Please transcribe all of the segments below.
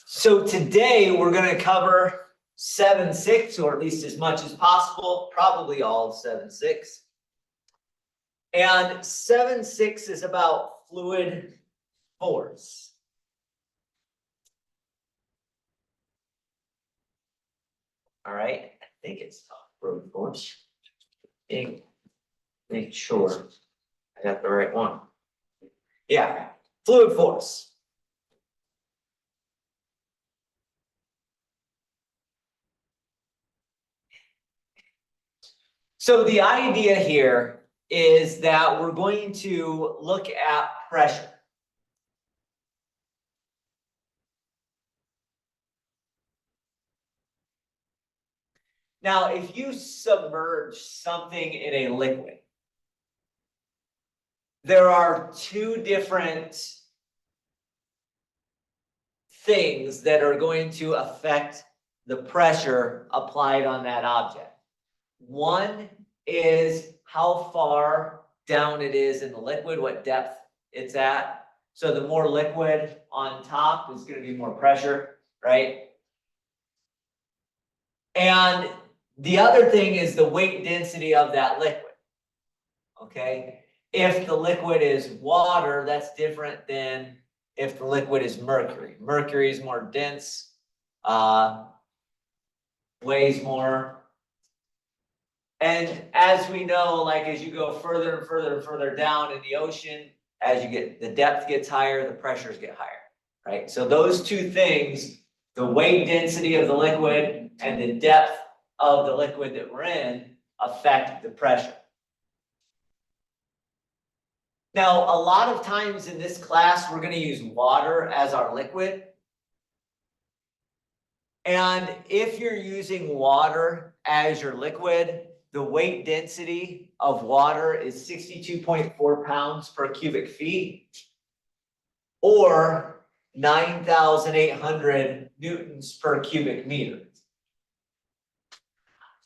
So today we're going to cover 7.6, or at least as much as possible, probably all of 7.6. And 7.6 is about fluid force. All right, I think it's fluid force. Make sure I got the right one. Yeah, fluid force. So the idea here is that we're going to look at pressure. Now, if you submerge something in a liquid, there are two different things that are going to affect the pressure applied on that object. One is how far down it is in the liquid, what depth it's at. So the more liquid on top is going to be more pressure, right? And the other thing is the weight density of that liquid, okay? If the liquid is water, that's different than if the liquid is mercury. Mercury is more dense, weighs more. And as we know, like as you go further and further and further down in the ocean, as you get, the depth gets higher, the pressures get higher, right? So those two things, the weight density of the liquid and the depth of the liquid that we're in, affect the pressure. Now, a lot of times in this class, we're going to use water as our liquid. And if you're using water as your liquid, the weight density of water is 62.4 pounds per cubic feet, or 9,800 newtons per cubic meter.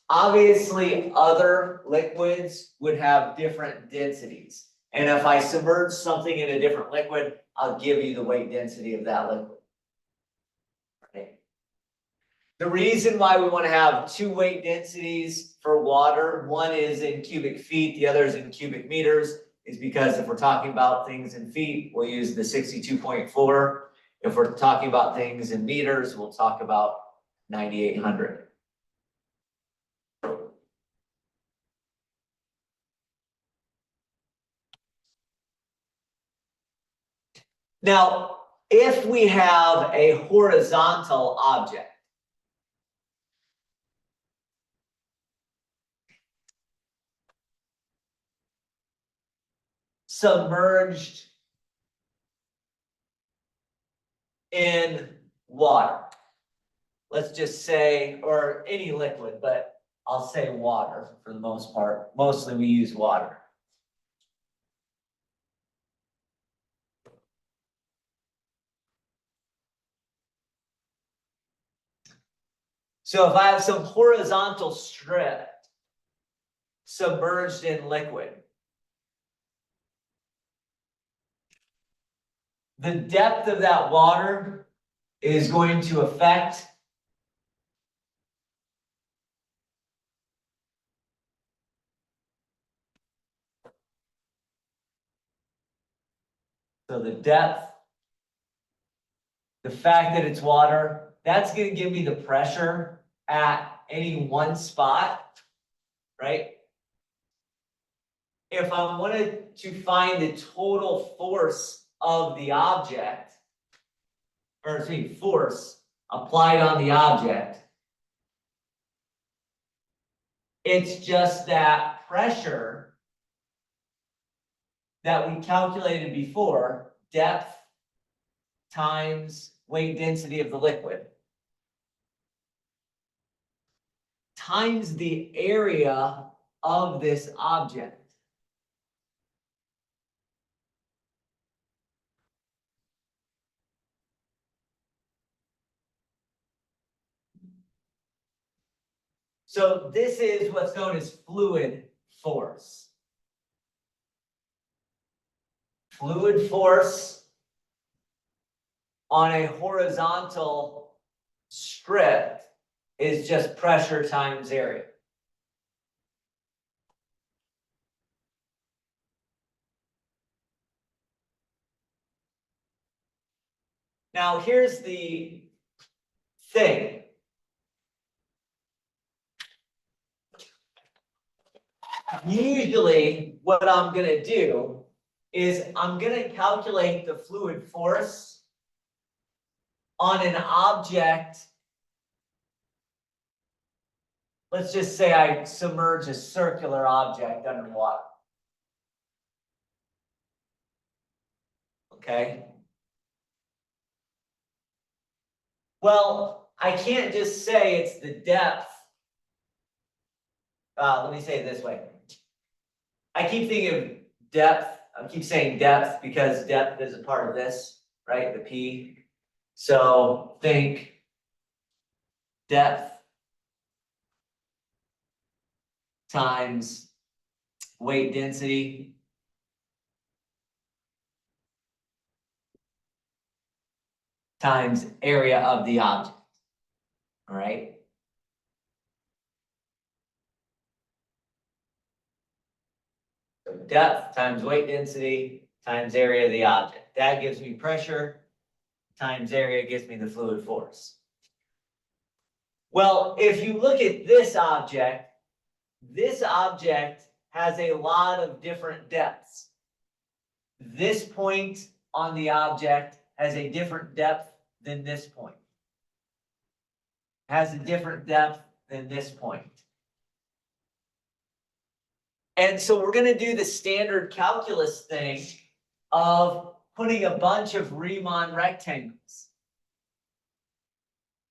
Obviously, other liquids would have different densities. And if I submerge something in a different liquid, I'll give you the weight density of that liquid. Okay. The reason why we want to have two weight densities for water, one is in cubic feet, the other is in cubic meters, is because if we're talking about things in feet, we'll use the 62.4. If we're talking about things in meters, we'll talk about 9,800. Now, if we have a horizontal object, submerged in water, let's just say, or any liquid, but I'll say water for the most part. Mostly we use water. So if I have some horizontal strip submerged in liquid, the depth of that water is going to affect so the depth, the fact that it's water, that's going to give me the pressure at any one spot, right? If I wanted to find the total force of the object, or force applied on the object, it's just that pressure that we calculated before, depth times weight density of the liquid, times the area of this object. So this is what's known as fluid force. Fluid force on a horizontal strip is just pressure times area. Now, here's the thing. Usually, what I'm gonna do is I'm gonna calculate the fluid force on an object. Let's just say I submerge a circular object underwater. Okay? Well, I can't just say it's the depth. Let me say it this way. I keep thinking of depth. I keep saying depth because depth is a part of this, right? The P. So think depth times weight density times area of the object. All right. So depth times weight density times area of the object. That gives me pressure times area gives me the fluid force. Well, if you look at this object has a lot of different depths. This point on the object has a different depth than this point. Has a different depth than this point. And so we're going to do the standard calculus thing of putting a bunch of Riemann rectangles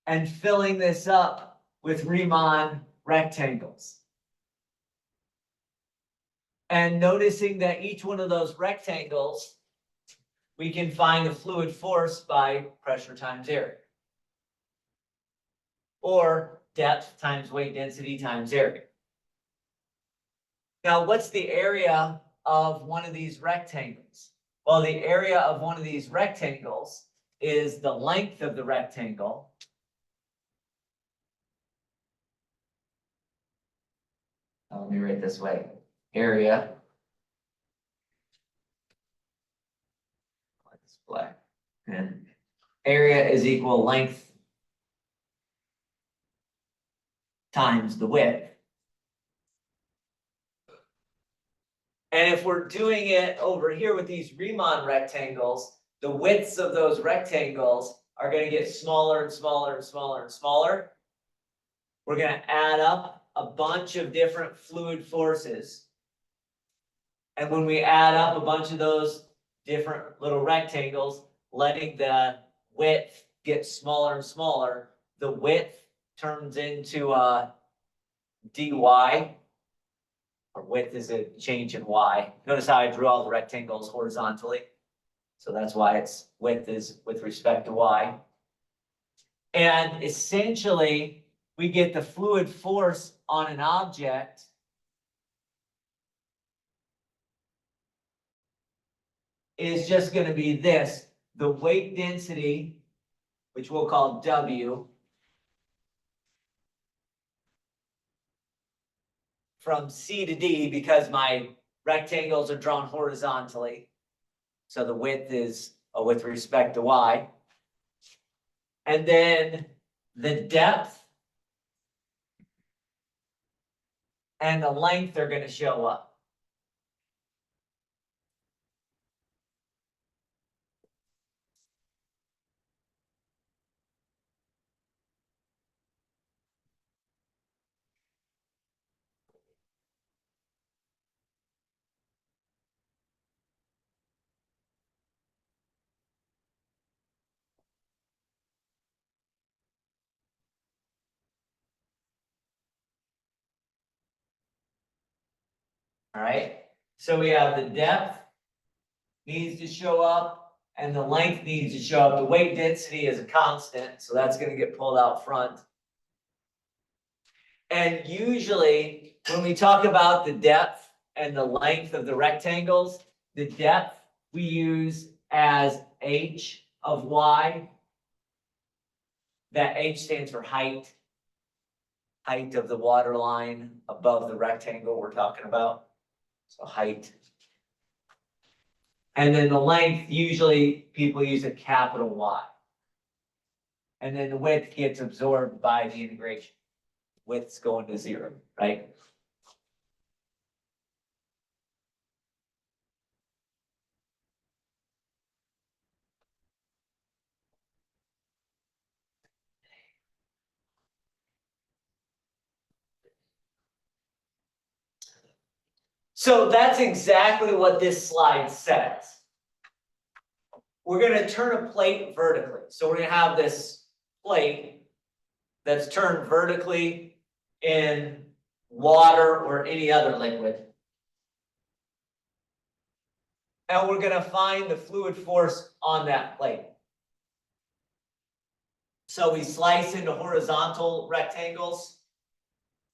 and filling this up with Riemann rectangles. And noticing that each one of those rectangles, we can find the fluid force by pressure times area. Or depth times weight density times area. Now, what's the area of one of these rectangles? Well, the area of one of these rectangles is the length of the rectangle let me write it this way. Area. It's black. And area is equal length times the width. And if we're doing it over here with these Riemann rectangles, the widths of those rectangles are going to get smaller and smaller and smaller and smaller. We're going to add up a bunch of different fluid forces. And when we add up a bunch of those different little rectangles, letting the width get smaller and smaller, the width turns into dy, or width is a change in y. Notice how I drew all the rectangles horizontally. So that's why its width is with respect to y. And essentially, we get the fluid force on an object is just going to be this, the weight density, which we'll call W, from C to D, because my rectangles are drawn horizontally. So the width is with respect to Y. And then the depth and the length are going to show up. All right. So we have the depth needs to show up and the length needs to show up. The weight density is a constant, so that's going to get pulled out front. And usually when we talk about the depth and the length of the rectangles, the depth we use as h of y that H stands for height. Height of the water line above the rectangle we're talking about. So height. And then the length, usually people use a capital Y. And then the width gets absorbed by the integration. Width's going to 0, right? So that's exactly what this slide says. We're gonna turn a plate vertically. So we're gonna have this plate that's turned vertically in water or any other liquid. And we're gonna find the fluid force on that plate. So we slice into horizontal rectangles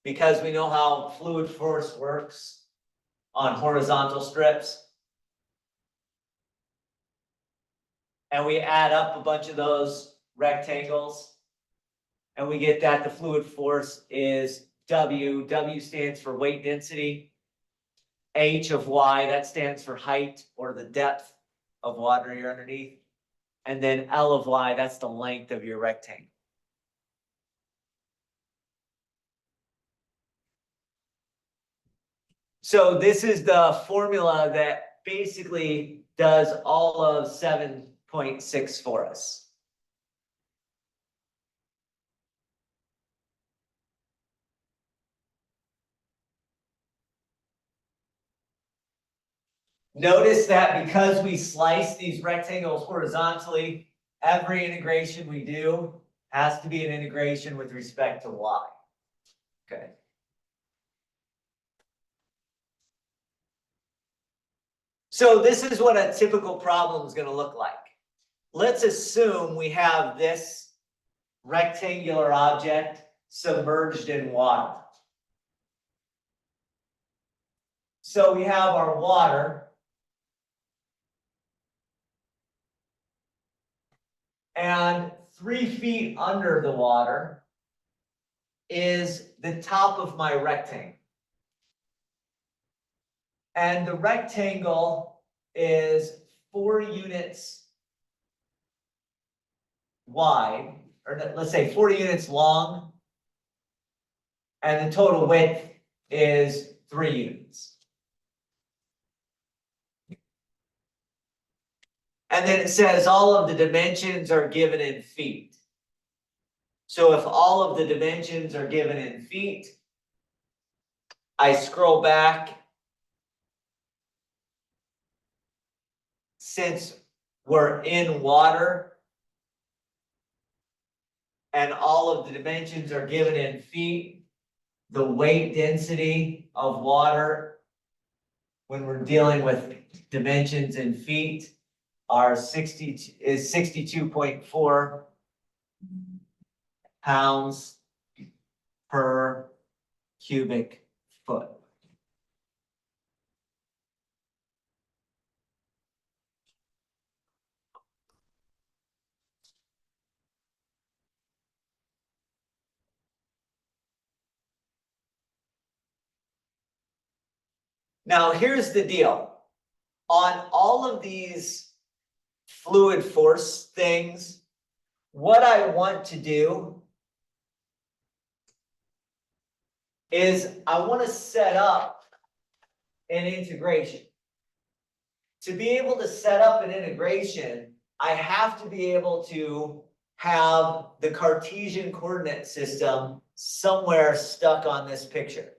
because we know how fluid force works on horizontal strips. And we add up a bunch of those rectangles. And we get that the fluid force is W. W stands for weight density. H of Y, that stands for height or the depth of water you're underneath. And then L of Y, that's the length of your rectangle. So this is the formula that basically does all of 7.6 for us. Notice that because we slice these rectangles horizontally, every integration we do has to be an integration with respect to Y. Okay. So this is what a typical problem is going to look like. Let's assume we have this rectangular object submerged in water. So we have our water. And 3 feet under the water is the top of my rectangle. And the rectangle is 4 units wide, or let's say 40 units long, and the total width is 3 units. And then it says all of the dimensions are given in feet. So if all of the dimensions are given in feet, I scroll back. Since we're in water and all of the dimensions are given in feet, the weight density of water when we're dealing with dimensions in feet are 62.4 pounds per cubic foot. Now, here's the deal. On all of these fluid force things, what I want to do is I want to set up an integration. To be able to set up an integration, I have to be able to have the Cartesian coordinate system somewhere stuck on this picture.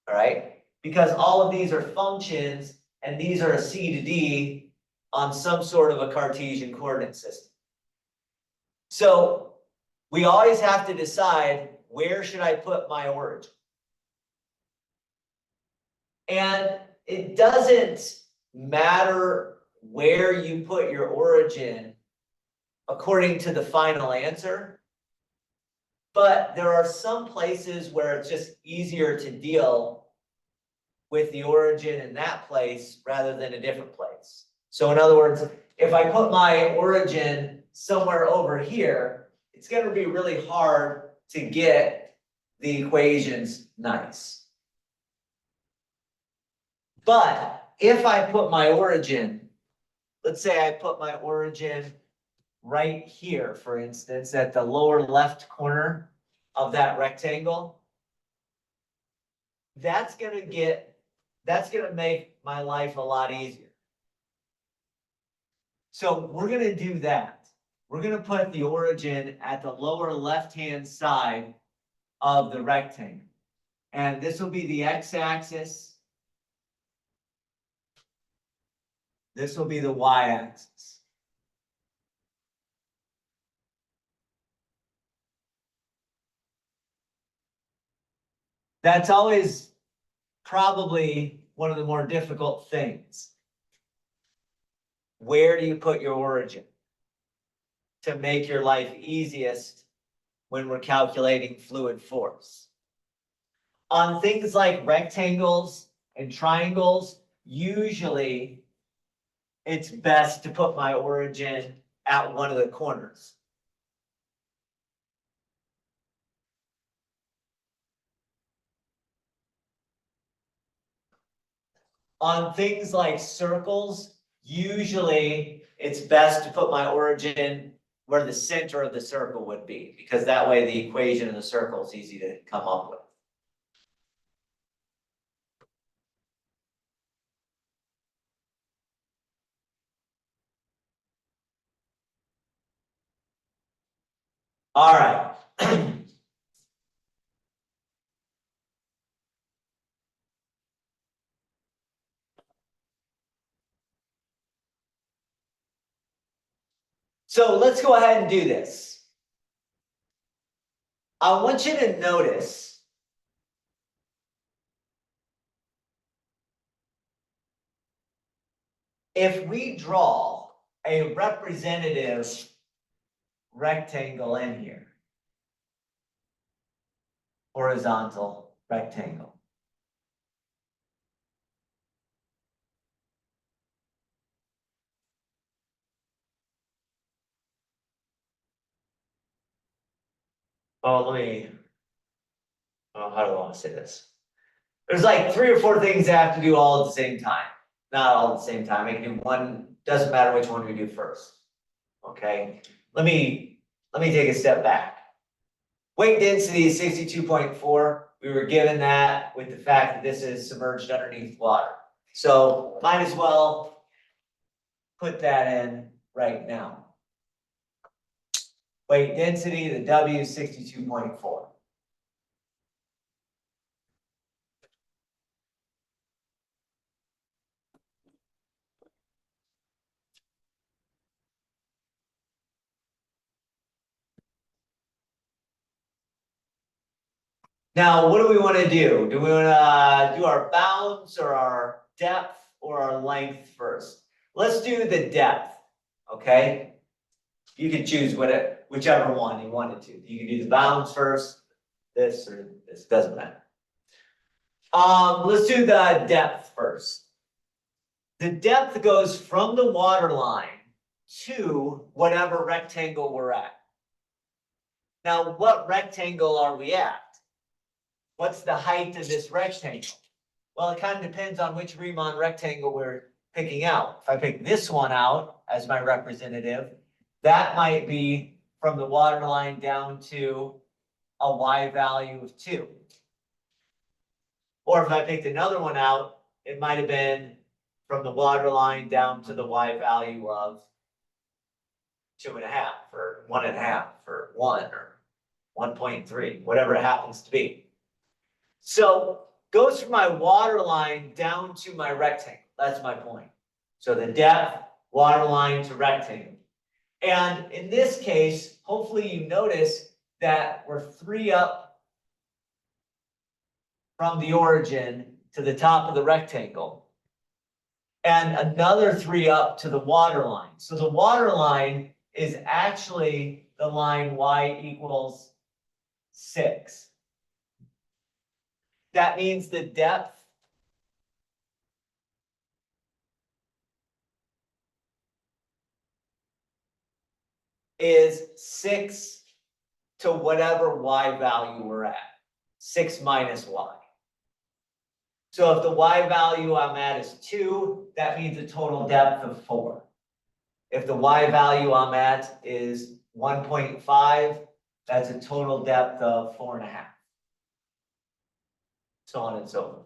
All right? Because all of these are functions and these are a C to D on some sort of a Cartesian coordinate system. So we always have to decide, where should I put my origin? And it doesn't matter where you put your origin according to the final answer, but there are some places where it's just easier to deal with the origin in that place rather than a different place. So in other words, if I put my origin somewhere over here, it's gonna be really hard to get the equations nice. But if I put my origin, let's say I put my origin right here, for instance, at the lower left corner of that rectangle, that's gonna make my life a lot easier. So we're gonna do that. We're gonna put the origin at the lower left-hand side of the rectangle. And this will be the x-axis. This will be the y-axis. That's always probably one of the more difficult things. Where do you put your origin to make your life easiest when we're calculating fluid force? On things like rectangles and triangles, usually it's best to put my origin at one of the corners. On things like circles, usually it's best to put my origin where the center of the circle would be, because that way the equation of the circle is easy to come up with. All right. So let's go ahead and do this. I want you to notice if we draw a representative rectangle in here, horizontal rectangle. Oh, how do I want to say this? There's like 3 or 4 things that have to do all at the same time. Not all at the same time. I can do one, doesn't matter which one we do first. Okay, let me take a step back. Weight density is 62.4. We were given that with the fact that this is submerged underneath water. So might as well put that in right now. Weight density, the W is 62.4. Now, what do we want to do? Do we want to do our bounds or our depth or our length first? Let's do the depth, okay? You can choose whichever one you wanted to. You can do the bounds first, this or this, doesn't matter. Let's do the depth first. The depth goes from the water line to whatever rectangle we're at. Now, what rectangle are we at? What's the height of this rectangle? Well, it kind of depends on which Riemann rectangle we're picking out. If I pick this one out as my representative, that might be from the water line down to a y value of 2. Or if I picked another one out, it might have been from the water line down to the y value of 2.5 or 1.5 or 1 or 1.3, whatever it happens to be. So goes from my water line down to my rectangle. That's my point. So the depth, water line to rectangle. And in this case, hopefully you notice that we're 3 up from the origin to the top of the rectangle. And another 3 up to the water line. So the water line is actually the line y equals 6. That means the depth is 6 to whatever y value we're at, 6 minus y. So if the y value I'm at is 2, that means a total depth of 4. If the y value I'm at is 1.5, that's a total depth of 4.5. So on and so forth.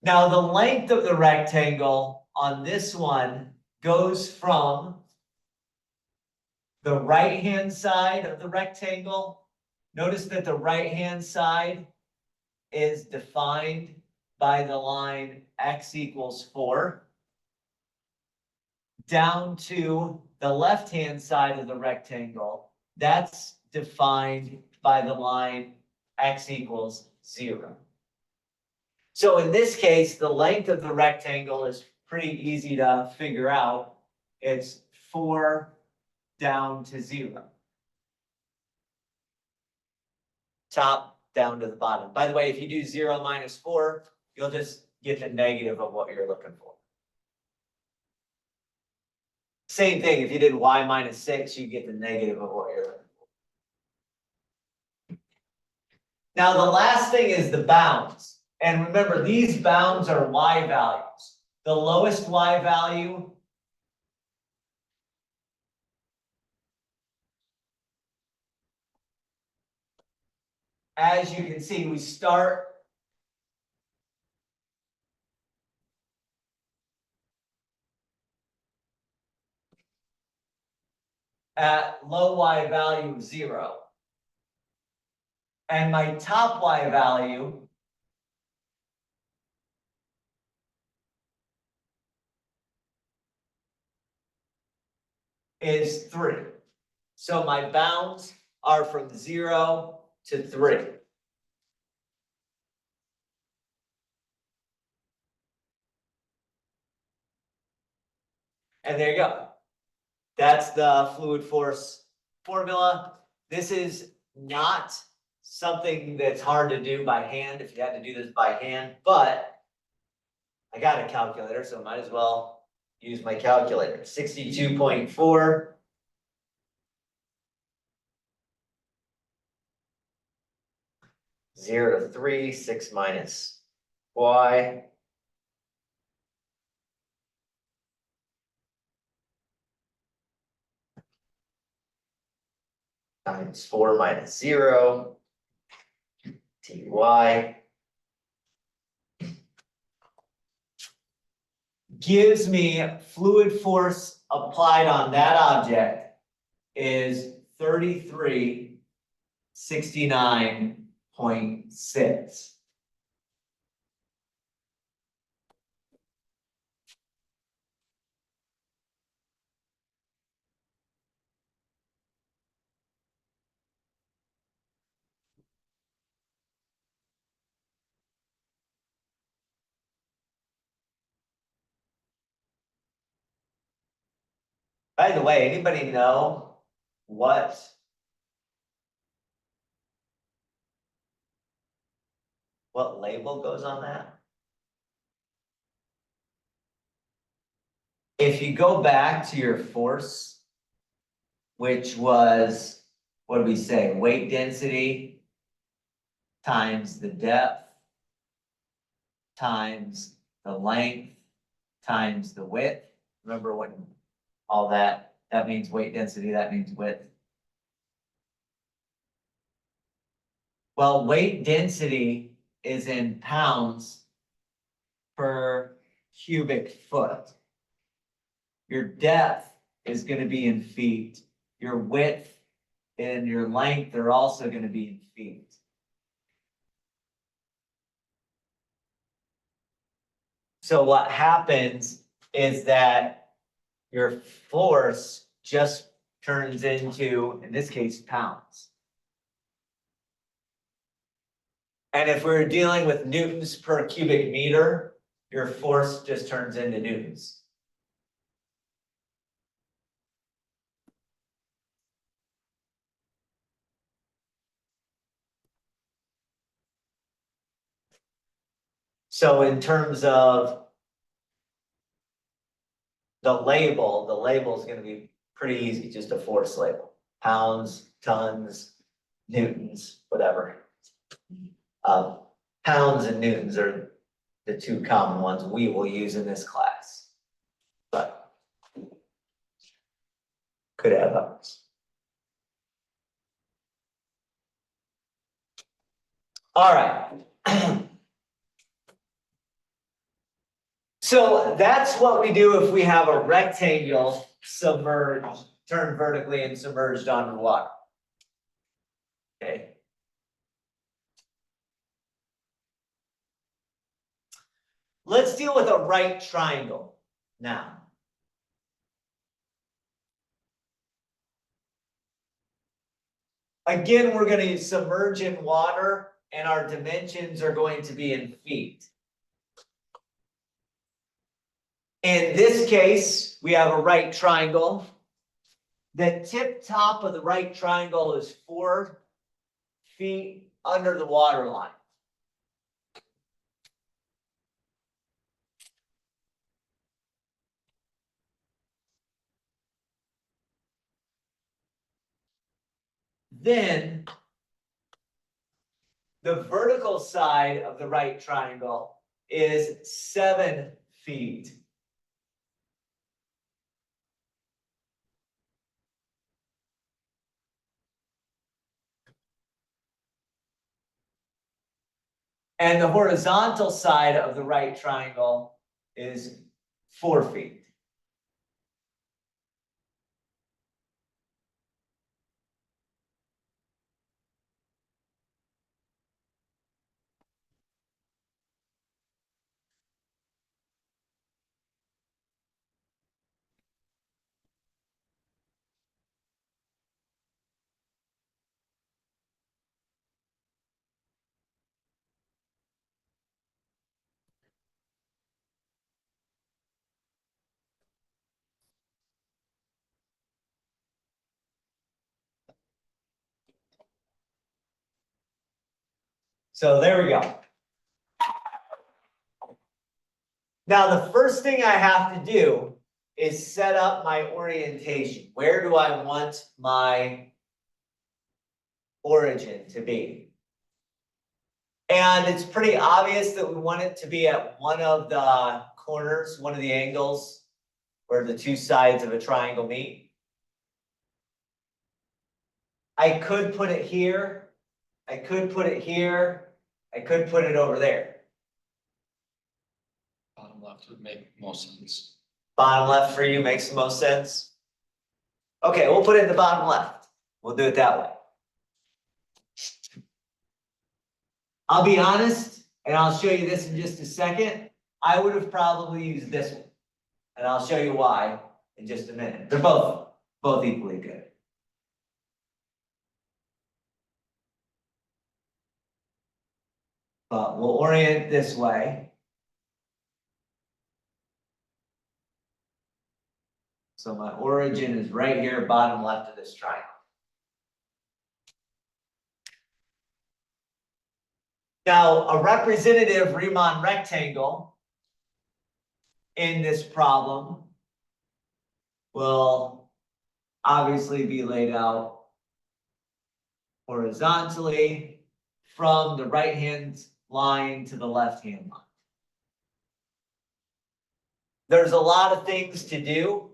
Now the length of the rectangle on this one goes from the right-hand side of the rectangle. Notice that the right-hand side is defined by the line x equals 4, down to the left-hand side of the rectangle. That's defined by the line x equals 0. So in this case, the length of the rectangle is pretty easy to figure out. It's 4 down to 0. Top down to the bottom. By the way, if you do 0 minus 4, you'll just get the negative of what you're looking for. Same thing, if you did y minus 6, you get the negative of what you're looking for. Now, the last thing is the bounds. And remember, these bounds are y values. The lowest y value as you can see, we start at low y value of 0. And my top y value is 3. So my bounds are from 0 to 3. And there you go. That's the fluid force formula. This is not something that's hard to do by hand if you had to do this by hand, but I got a calculator, so might as well use my calculator. 62.4. Zero to 3, 6 minus y. Times 4 minus 0. Ty. Gives me fluid force applied on that object is 3369.6. By the way, anybody know what label goes on that? If you go back to your force, which was, what did we say, weight density times the depth times the length times the width. Remember what all that means weight density, that means width. Well, weight density is in pounds per cubic foot. Your depth is going to be in feet. Your width and your length are also going to be in feet. So what happens is that your force just turns into, in this case, pounds. And if we're dealing with newtons per cubic meter, your force just turns into newtons. So in terms of the label is gonna be pretty easy, just a force label. Pounds, tons, newtons, whatever. Pounds and newtons are the two common ones we will use in this class. But could have others. All right. So that's what we do if we have a rectangle submerged, turned vertically and submerged under water. Okay. Let's deal with a right triangle now. Again, we're going to submerge in water and our dimensions are going to be in feet. In this case, we have a right triangle. The tip top of the right triangle is 4 feet under the water line. Then the vertical side of the right triangle is 7 feet. And the horizontal side of the right triangle is 4 feet. So there we go. Now, the first thing I have to do is set up my orientation. Where do I want my origin to be? And it's pretty obvious that we want it to be at one of the corners, one of the angles where the two sides of a triangle meet. I could put it here. I could put it here. I could put it over there. Bottom left would make most sense. Bottom left for you makes the most sense? Okay, we'll put it in the bottom left. We'll do it that way. I'll be honest, and I'll show you this in just a second. I would have probably used this one. And I'll show you why in just a minute. They're both equally good. But we'll orient this way. So my origin is right here, bottom left of this triangle. Now, a representative Riemann rectangle in this problem will obviously be laid out horizontally from the right-hand line to the left-hand line. There's a lot of things to do.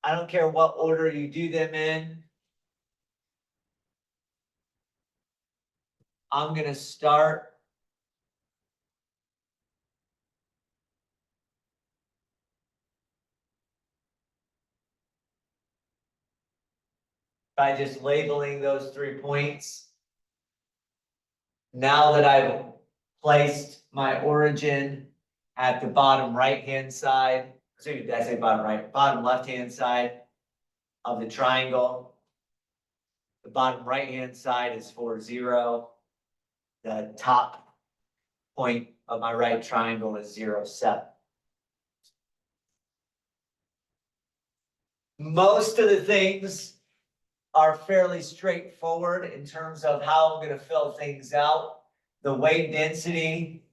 I don't care what order you do them in. I'm going to start by just labeling those 3 points. Now that I've placed my origin at the bottom right-hand side, did I say bottom right? Bottom left-hand side of the triangle. The bottom right-hand side is 4, 0. The top point of my right triangle is 0, 7. Most of the things are fairly straightforward in terms of how I'm going to fill things out. The weight density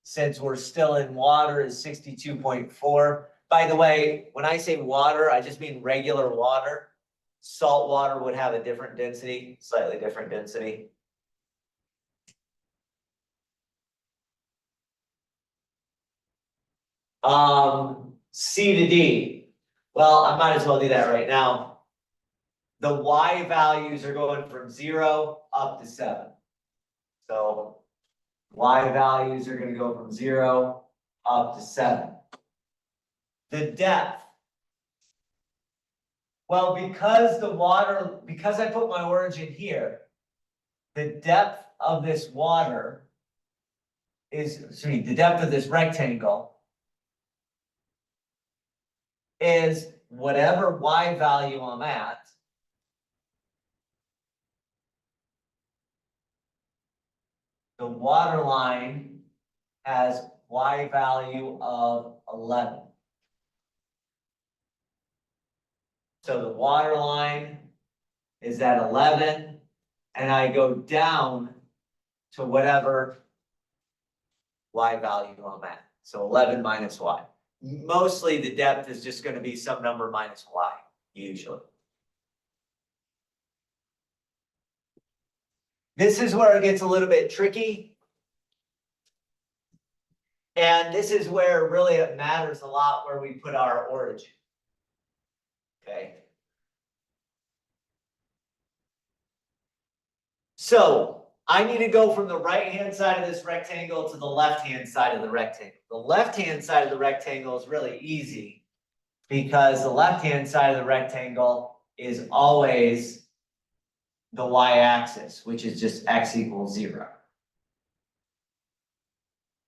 since we're still in water, is 62.4. By the way, when I say water, I just mean regular water. Salt water would have a different density, slightly different density. C to D. Well, I might as well do that right now. The Y values are going from 0 up to 7. So Y values are going to go from 0 up to 7. The depth. Well, because I put my origin here, the depth of this water the depth of this rectangle is whatever Y value I'm at the water line has Y value of 11. So the water line is at 11, and I go down to whatever Y value I'm at. So 11 minus Y. Mostly the depth is just going to be some number minus Y, usually. This is where it gets a little bit tricky. And this is where really it matters a lot where we put our origin. Okay. So I need to go from the right-hand side of this rectangle to the left-hand side of the rectangle. The left-hand side of the rectangle is really easy because the left-hand side of the rectangle is always the y-axis, which is just x equals 0.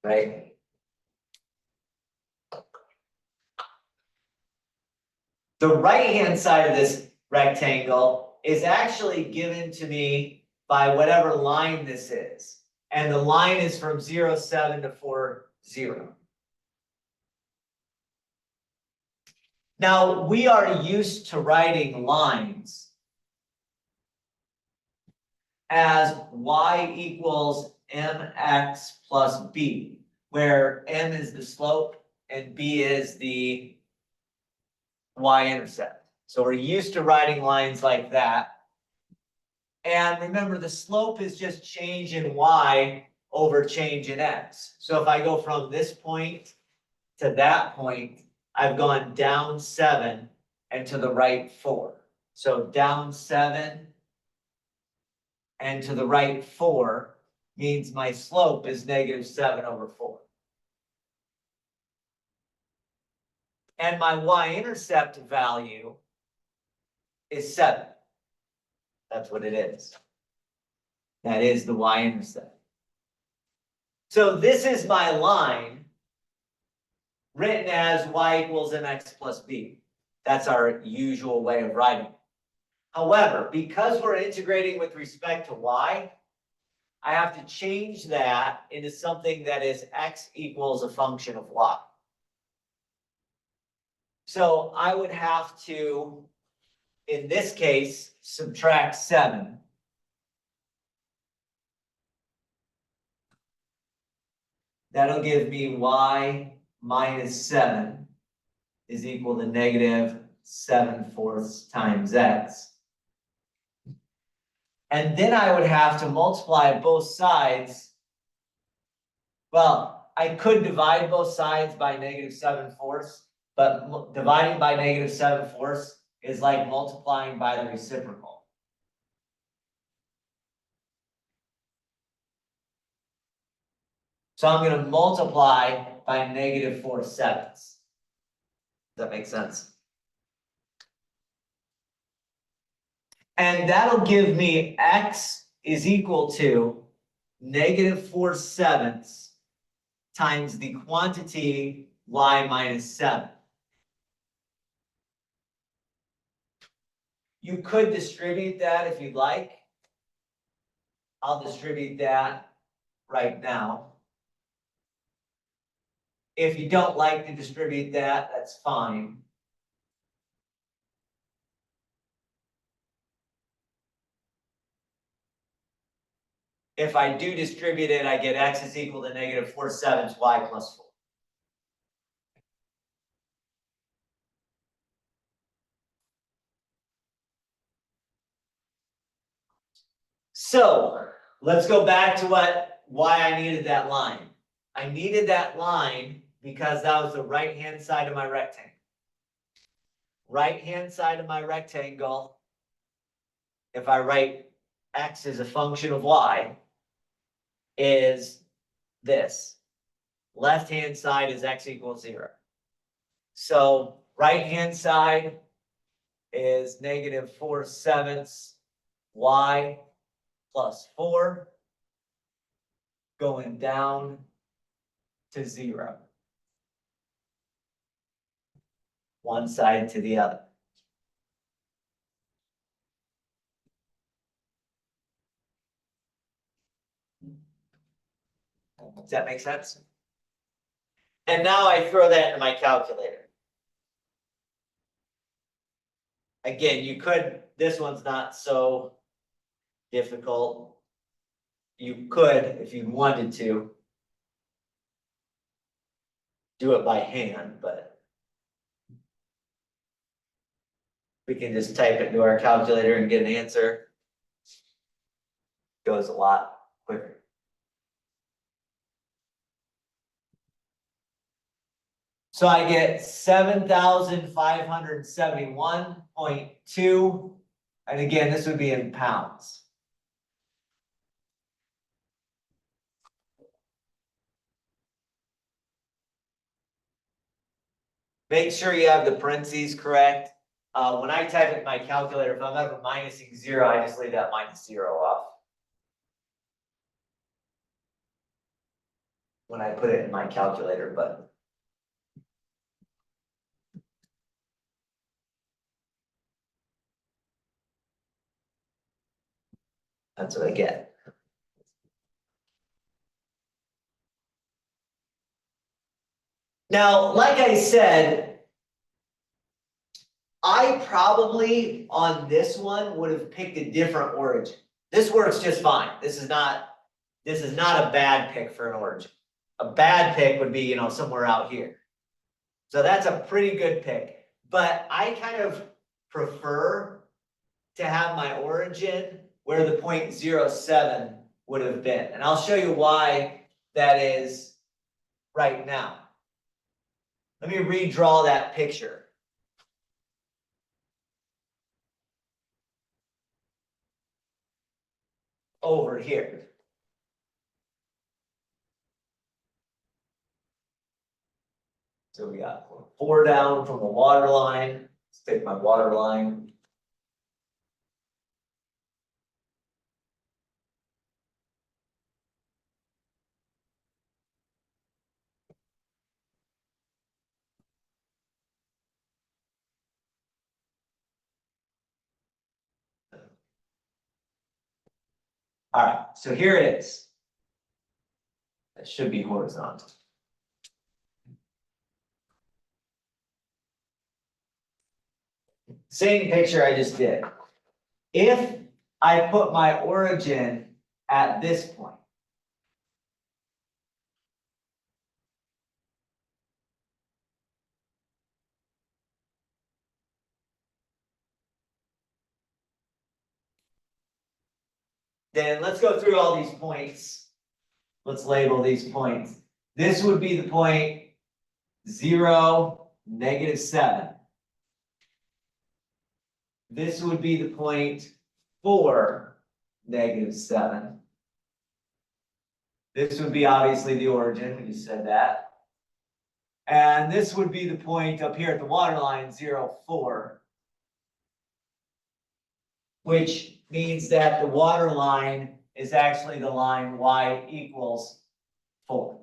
Right? The right-hand side of this rectangle is actually given to me by whatever line this is. And the line is from 0, 7 to 4, 0. Now, we are used to writing lines as y equals mx plus b, where m is the slope and b is the y-intercept. So we're used to writing lines like that. And remember, the slope is just change in y over change in x. So if I go from this point to that point, I've gone down 7 and to the right 4. So down 7 and to the right 4 means my slope is -7 over 4. And my y-intercept value is 7. That's what it is. That is the y-intercept. So this is my line written as y equals mx plus b. That's our usual way of writing it. However, because we're integrating with respect to y, I have to change that into something that is x equals a function of y. So I would have to, in this case, subtract 7. That'll give me y minus 7 is equal to -7/4 times x. And then I would have to multiply both sides. Well, I could divide both sides by -7/4, but dividing by -7/4 is like multiplying by the reciprocal. So I'm going to multiply by -4/7. Does that make sense? And that'll give me x is equal to -4/7 times the quantity y minus 7. You could distribute that if you'd like. I'll distribute that right now. If you don't like to distribute that, that's fine. if I do distribute it, I get x is equal to negative 4/7 y plus 4. So let's go back to why I needed that line. I needed that line because that was the right-hand side of my rectangle. Right-hand side of my rectangle, if I write x as a function of y, is this. Left-hand side is x equals 0. So right-hand side is negative 4/7 y plus 4 going down to 0. One side to the other. Does that make sense? And now I throw that into my calculator. Again, you could, this one's not so difficult. You could, if you wanted to, do it by hand, but we can just type it into our calculator and get an answer. Goes a lot quicker. So I get 7,571.2, and again, this would be in pounds. Make sure you have the parentheses correct. When I type it in my calculator, if I'm ever minusing 0, I just leave that -0 off. When I put it in my calculator, but. That's what I get. Now, like I said, I probably on this one would have picked a different origin. This works just fine. This is not a bad pick for an origin. A bad pick would be, you know, somewhere out here. So that's a pretty good pick. But I kind of prefer to have my origin where the 0.07 would have been. And I'll show you why that is right now. Let me redraw that picture. Over here. So we got 4 down from the water line. Let's take my water line. All right, so here it is. That should be horizontal. Same picture I just did. If I put my origin at this point, then let's go through all these points. Let's label these points. This would be the point 0, -7. This would be the point 4, -7. This would be obviously the origin, we just said that. And this would be the point up here at the water line, 0, 4. Which means that the water line is actually the line y equals 4.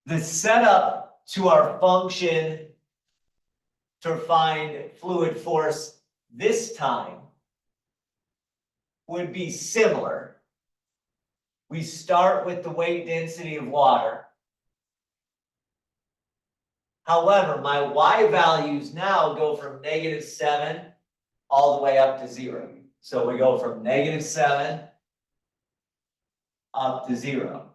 The setup to our function to find fluid force this time would be similar. We start with the weight density of water. However, my y values now go from -7 all the way up to 0. So we go from -7 up to 0.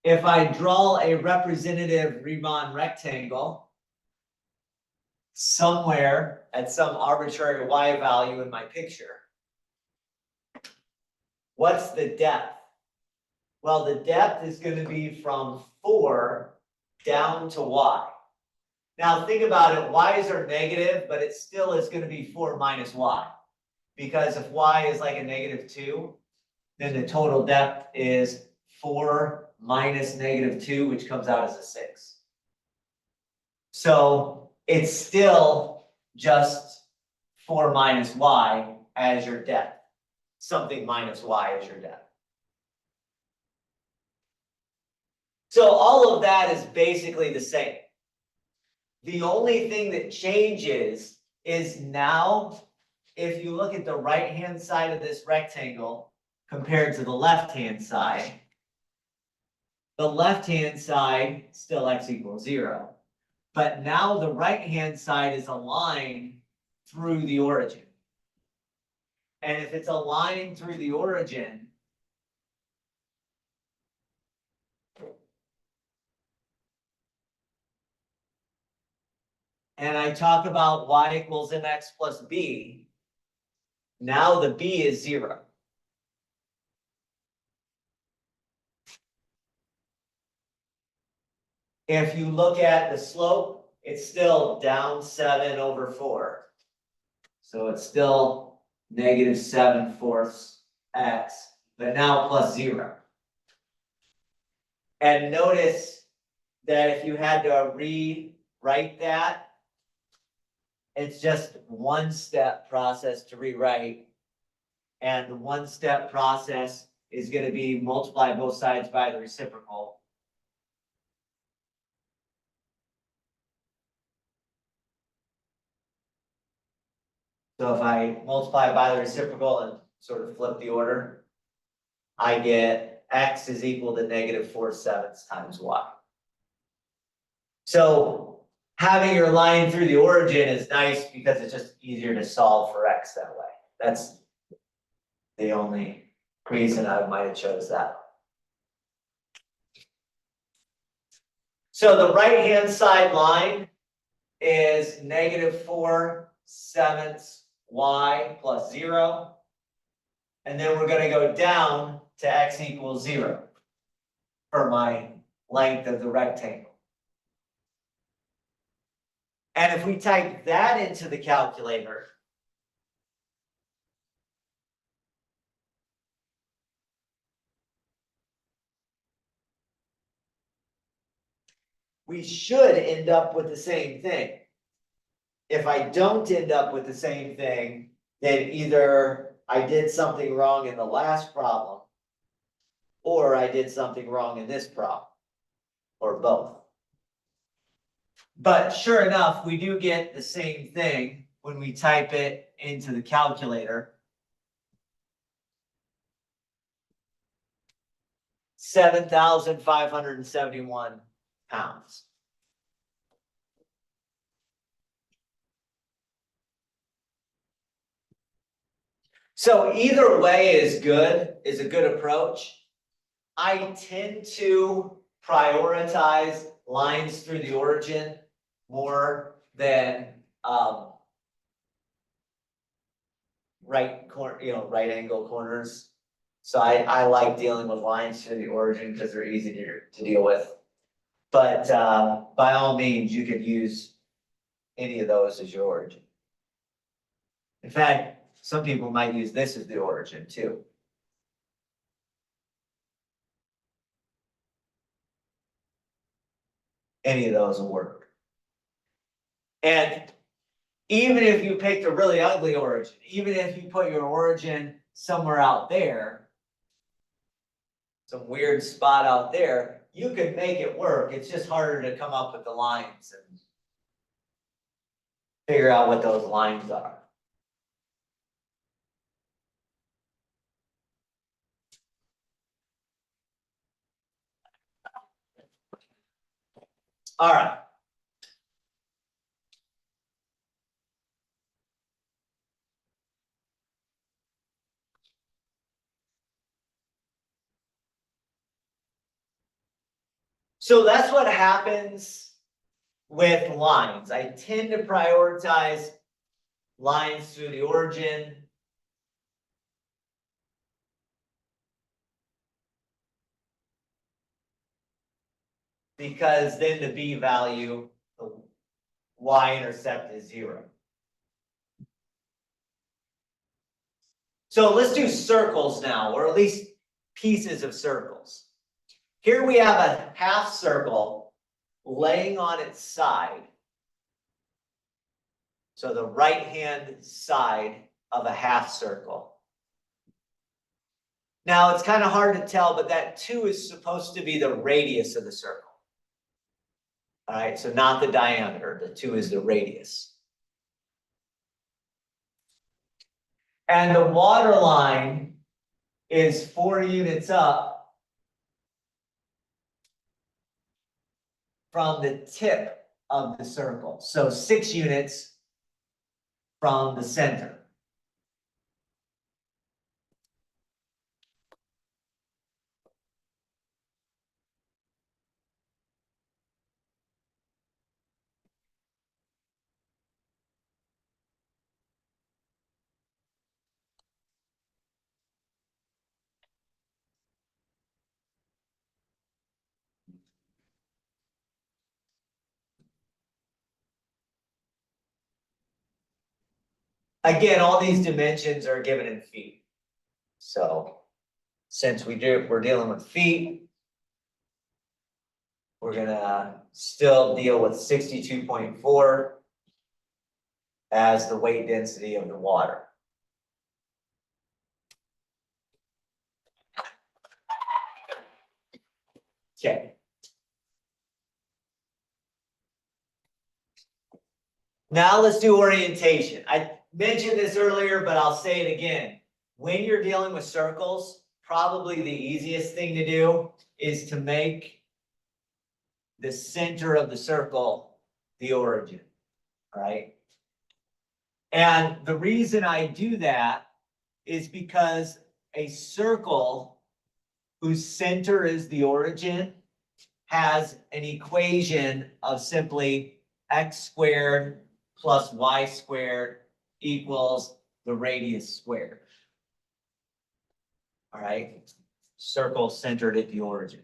If I draw a representative Riemann rectangle somewhere at some arbitrary y value in my picture, what's the depth? Well, the depth is going to be from 4 down to y. Now think about it, y's are negative, but it still is going to be 4 minus y. Because if y is like a -2, then the total depth is 4 minus -2, which comes out as a 6. So it's still just 4 minus y as your depth. Something minus y as your depth. So all of that is basically the same. The only thing that changes is now, if you look at the right-hand side of this rectangle compared to the left-hand side, the left-hand side still x equals 0. But now the right-hand side is aligned through the origin. And if it's aligned through the origin, and I talk about y equals mx plus b, now the b is 0. If you look at the slope, it's still down 7 over 4. So it's still -7/4 x, but now plus 0. And notice that if you had to rewrite that, it's just one step process to rewrite. And the one step process is going to be multiply both sides by the reciprocal. So if I multiply by the reciprocal and sort of flip the order, I get x is equal to -4/7 times y. So having your line through the origin is nice because it's just easier to solve for x that way. That's the only reason I might have chose that. So the right-hand side line is -4/7 y plus 0. And then we're going to go down to x equals 0 for my length of the rectangle. And if we type that into the calculator, we should end up with the same thing. If I don't end up with the same thing, then either I did something wrong in the last problem, or I did something wrong in this problem, or both. But sure enough, we do get the same thing when we type it into the calculator. 7,571 pounds. So either way is good, is a good approach. I tend to prioritize lines through the origin more than right angle corners. So I like dealing with lines through the origin because they're easy to deal with. But by all means, you could use any of those as your origin. In fact, some people might use this as the origin too. Any of those will work. And even if you picked a really ugly origin, even if you put your origin somewhere out there, some weird spot out there, you could make it work. It's just harder to come up with the lines and figure out what those lines are. All right. So that's what happens with lines. I tend to prioritize lines through the origin. Because then the B value, the y-intercept is 0. So let's do circles now, or at least pieces of circles. Here we have a half circle laying on its side. So the right-hand side of a half circle. Now it's kind of hard to tell, but that 2 is supposed to be the radius of the circle. All right, so not the diameter, the 2 is the radius. And the water line is 4 units up from the tip of the circle. So 6 units from the center. Again, all these dimensions are given in feet. So since we're dealing with feet, we're gonna still deal with 62.4 as the weight density of the water. Okay. Now let's do orientation. I mentioned this earlier, but I'll say it again. When you're dealing with circles, probably the easiest thing to do is to make the center of the circle the origin, right? And the reason I do that is because a circle whose center is the origin has an equation of simply x squared plus y squared equals the radius squared. All right, circle centered at the origin.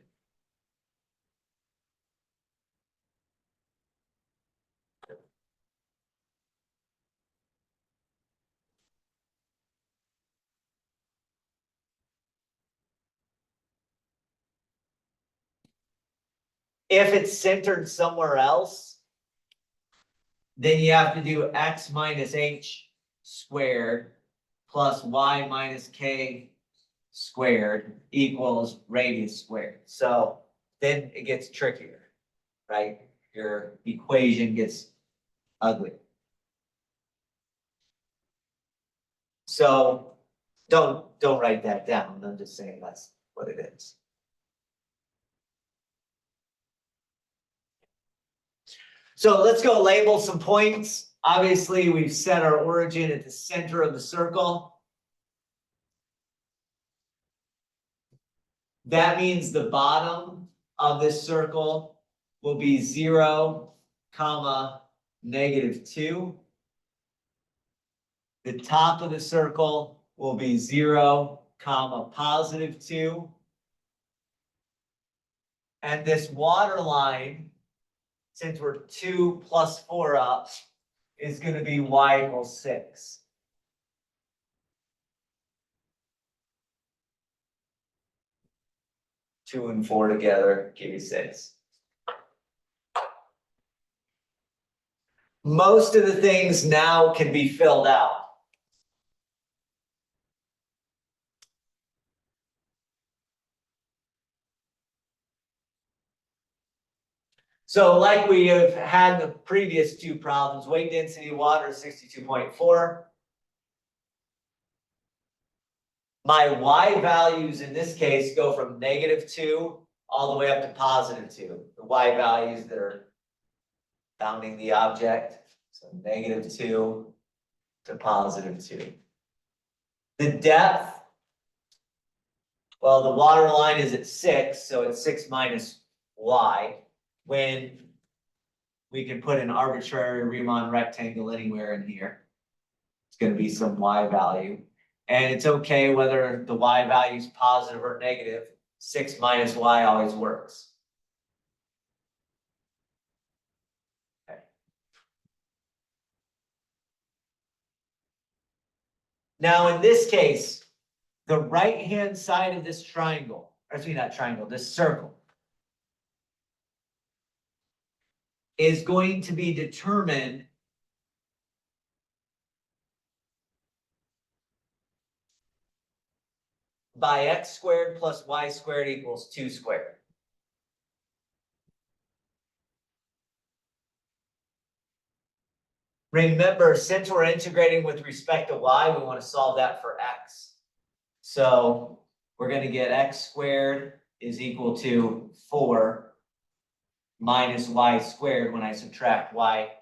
If it's centered somewhere else, then you have to do x minus h squared plus y minus k squared equals radius squared. So then it gets trickier, right? Your equation gets ugly. So don't write that down. I'm just saying that's what it is. So let's go label some points. Obviously, we've set our origin at the center of the circle. That means the bottom of this circle will be 0, -2. The top of the circle will be 0, +2. And this water line, since we're 2 plus 4 up, is going to be y equals 6. Two and 4 together give you 6. Most of the things now can be filled out. So like we have had the previous two problems, weight density of water is 62.4. My y values in this case go from -2 all the way up to +2. The y values that are bounding the object, so -2 to +2. The depth, well, the water line is at 6, so it's 6 minus y. When we can put an arbitrary Riemann rectangle anywhere in here, it's gonna be some y value. And it's okay whether the y value is positive or negative, 6 minus y always works. Okay. Now, in this case, the right-hand side of this triangle, or excuse me, not triangle, this circle, is going to be determined by x squared plus y squared equals 2 squared. Remember, since we're integrating with respect to y, we want to solve that for x. So we're going to get x squared is equal to 4 minus y squared when I subtract y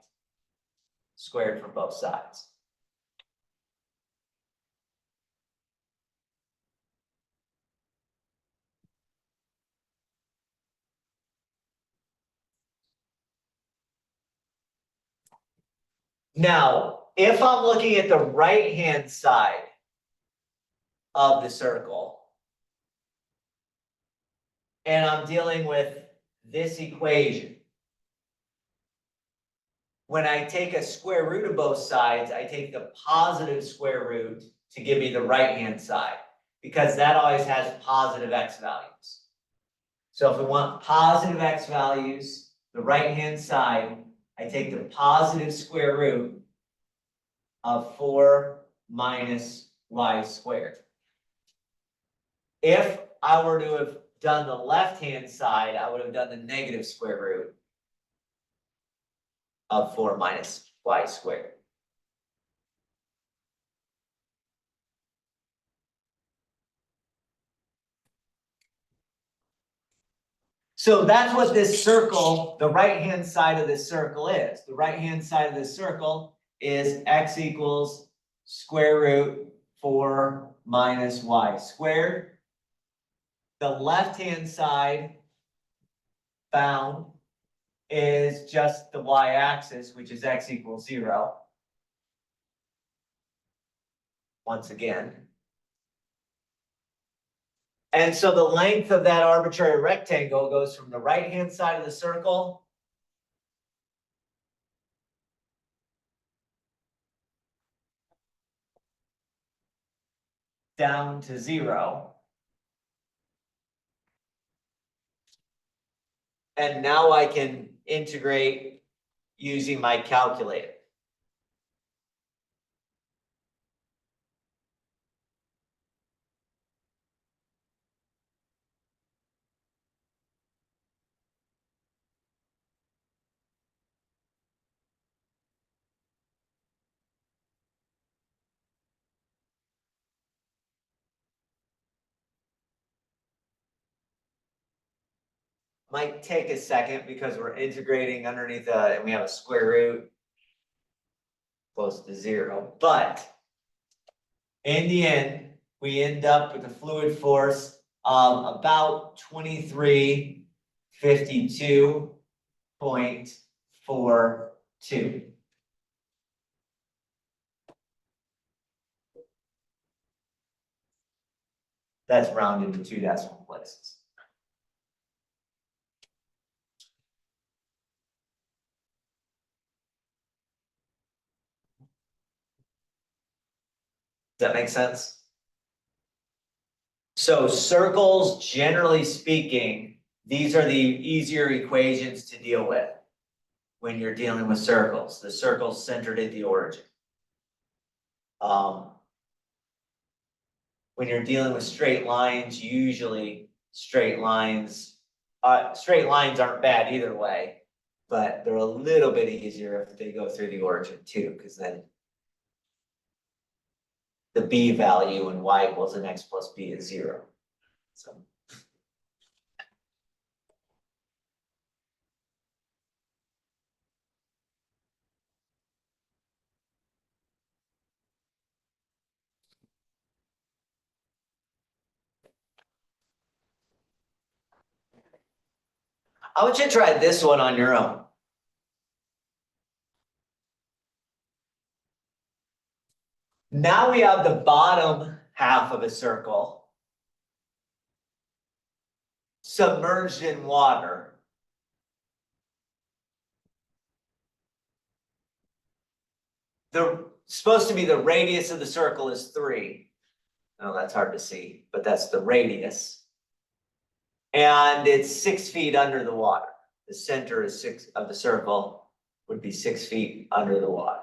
squared from both sides. Now, if I'm looking at the right-hand side of the circle, and I'm dealing with this equation, when I take a square root of both sides, I take the positive square root to give me the right-hand side, because that always has positive x values. So if we want positive x values, the right-hand side, I take the positive square root of 4 minus y squared. If I were to have done the left-hand side, I would have done the negative square root of 4 minus y squared. So that's what this circle, the right-hand side of this circle is. The right-hand side of this circle is x equals square root 4 minus y squared. The left-hand side found is just the y-axis, which is x equals 0. Once again. And so the length of that arbitrary rectangle goes from the right-hand side of the circle down to 0. And now I can integrate using my calculator. Might take a second because we're integrating underneath and we have a square root close to 0. But in the end, we end up with a fluid force of about 2352.42. That's rounded to 2 decimal places. Does that make sense? So circles, generally speaking, these are the easier equations to deal with when you're dealing with circles. The circle's centered at the origin. When you're dealing with straight lines, usually straight lines aren't bad either way, but they're a little bit easier if they go through the origin too, because then the b value in y equals an x plus b is 0. So. I want you to try this one on your own. Now we have the bottom half of a circle submerged in water. Supposed to be the radius of the circle is 3. Oh, that's hard to see, but that's the radius. And it's 6 feet under the water. The center is of the circle would be 6 feet under the water.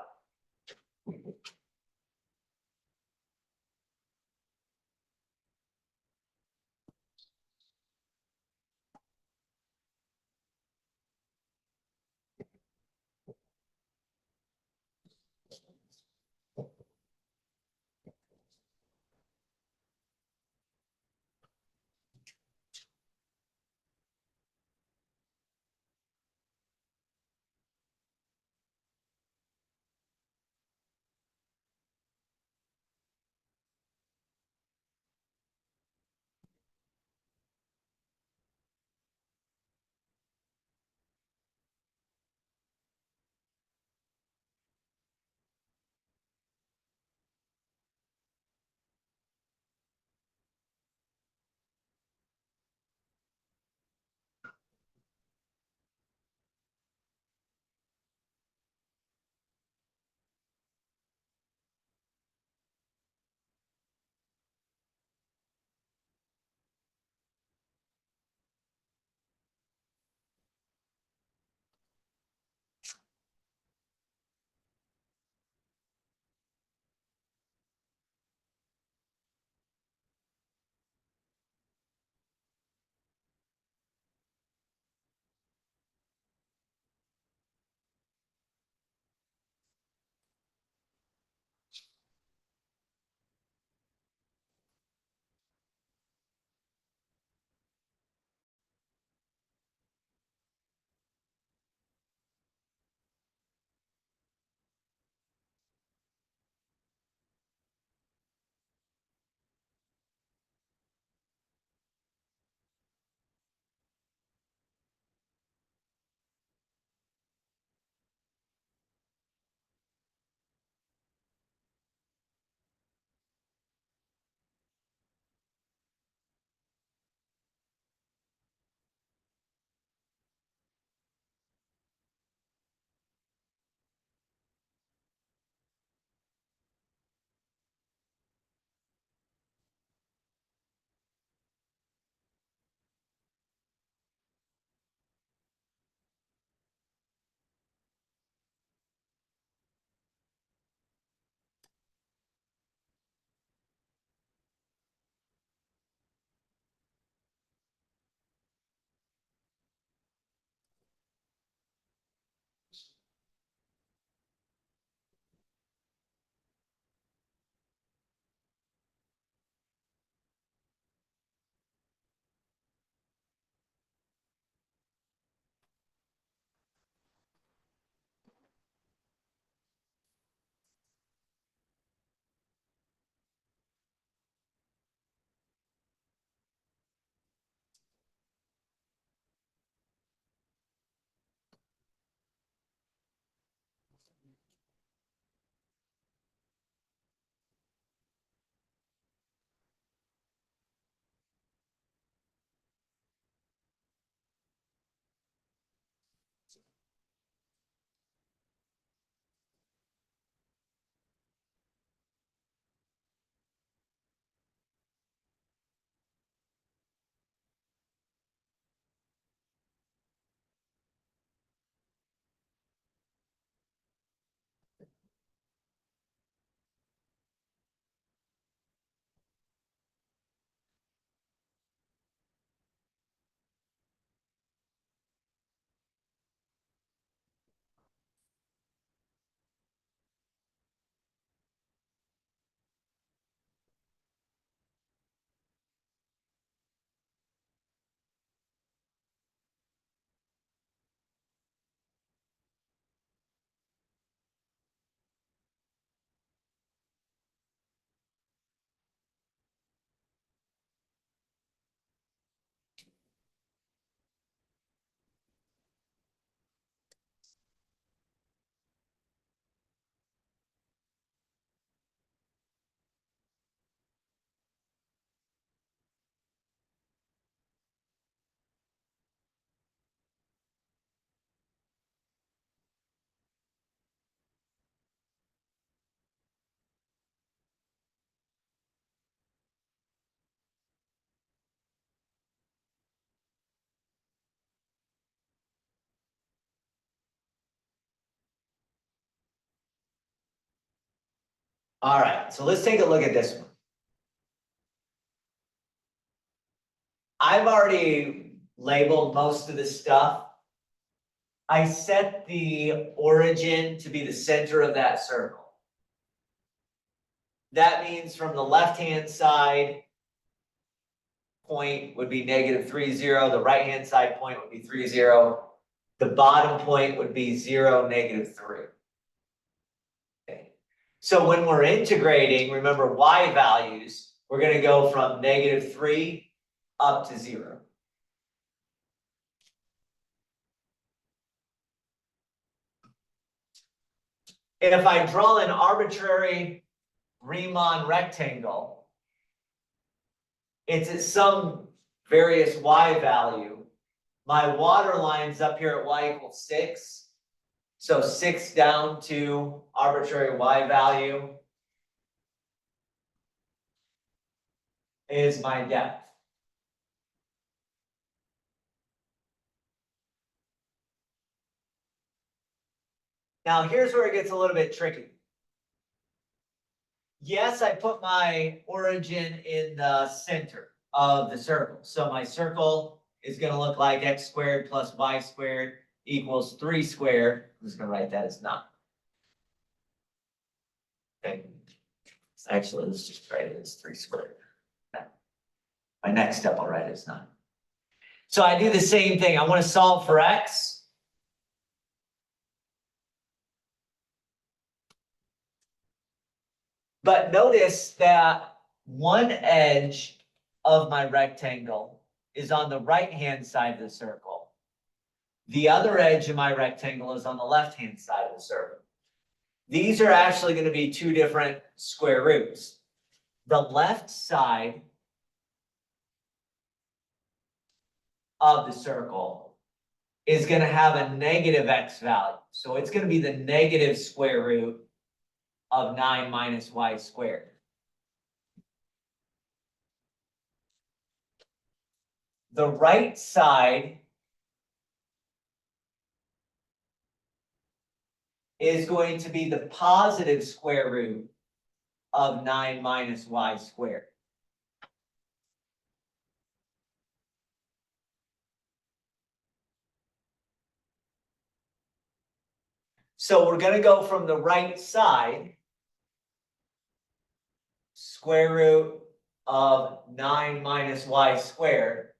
All right, so let's take a look at this one. I've already labeled most of the stuff. I set the origin to be the center of that circle. That means from the left-hand side, point would be -3, 0. The right-hand side point would be 3, 0. The bottom point would be 0, -3. Okay. So when we're integrating, remember y values, we're going to go from -3 up to 0. If I draw an arbitrary Riemann rectangle, it's at some various y value. My water line's up here at y equals 6. So 6 down to arbitrary y value is my depth. Now here's where it gets a little bit tricky. Yes, I put my origin in the center of the circle. So my circle is going to look like x squared plus y squared equals 3 squared. I'm just going to write that as 9. Okay. Actually, let's just write it as 3 squared. My next step I'll write is 9. So I do the same thing. I want to solve for x. But notice that one edge of my rectangle is on the right-hand side of the circle. The other edge of my rectangle is on the left-hand side of the circle. These are actually going to be two different square roots. The left side of the circle is going to have a negative x value. So it's going to be the negative square root of 9 minus y squared. The right side is going to be the positive square root of 9 minus y squared. So we're going to go from the right side, square root of 9 minus y squared,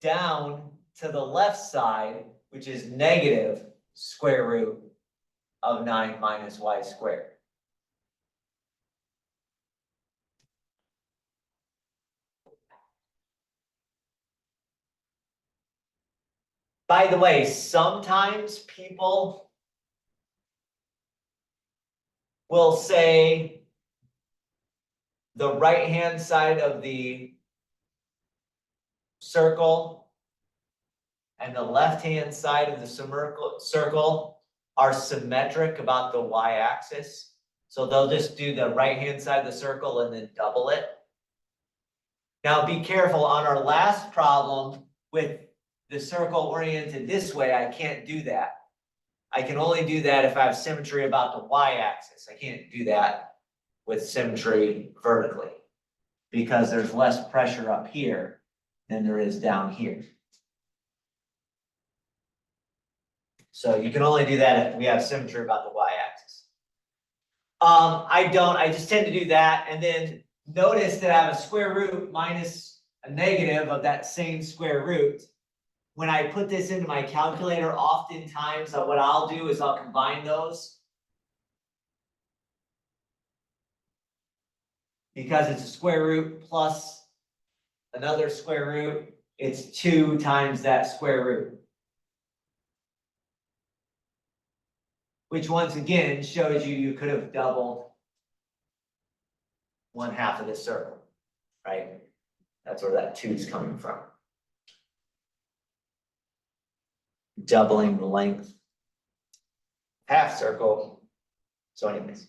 down to the left side, which is negative square root of 9 minus y squared. By the way, sometimes people will say the right-hand side of the circle and the left-hand side of the circle are symmetric about the y-axis. So they'll just do the right-hand side of the circle and then double it. Now be careful, on our last problem with the circle oriented this way, I can't do that. I can only do that if I have symmetry about the y-axis. I can't do that with symmetry vertically because there's less pressure up here than there is down here. So you can only do that if we have symmetry about the y-axis. I just tend to do that. And then notice that I have a square root minus a negative of that same square root. When I put this into my calculator, oftentimes what I'll do is I'll combine those. Because it's a square root plus another square root, it's 2 times that square root. Which once again shows you could have doubled 1/2 of this circle, right? That's where that 2 is coming from. Doubling the length. Half circle. So anyways.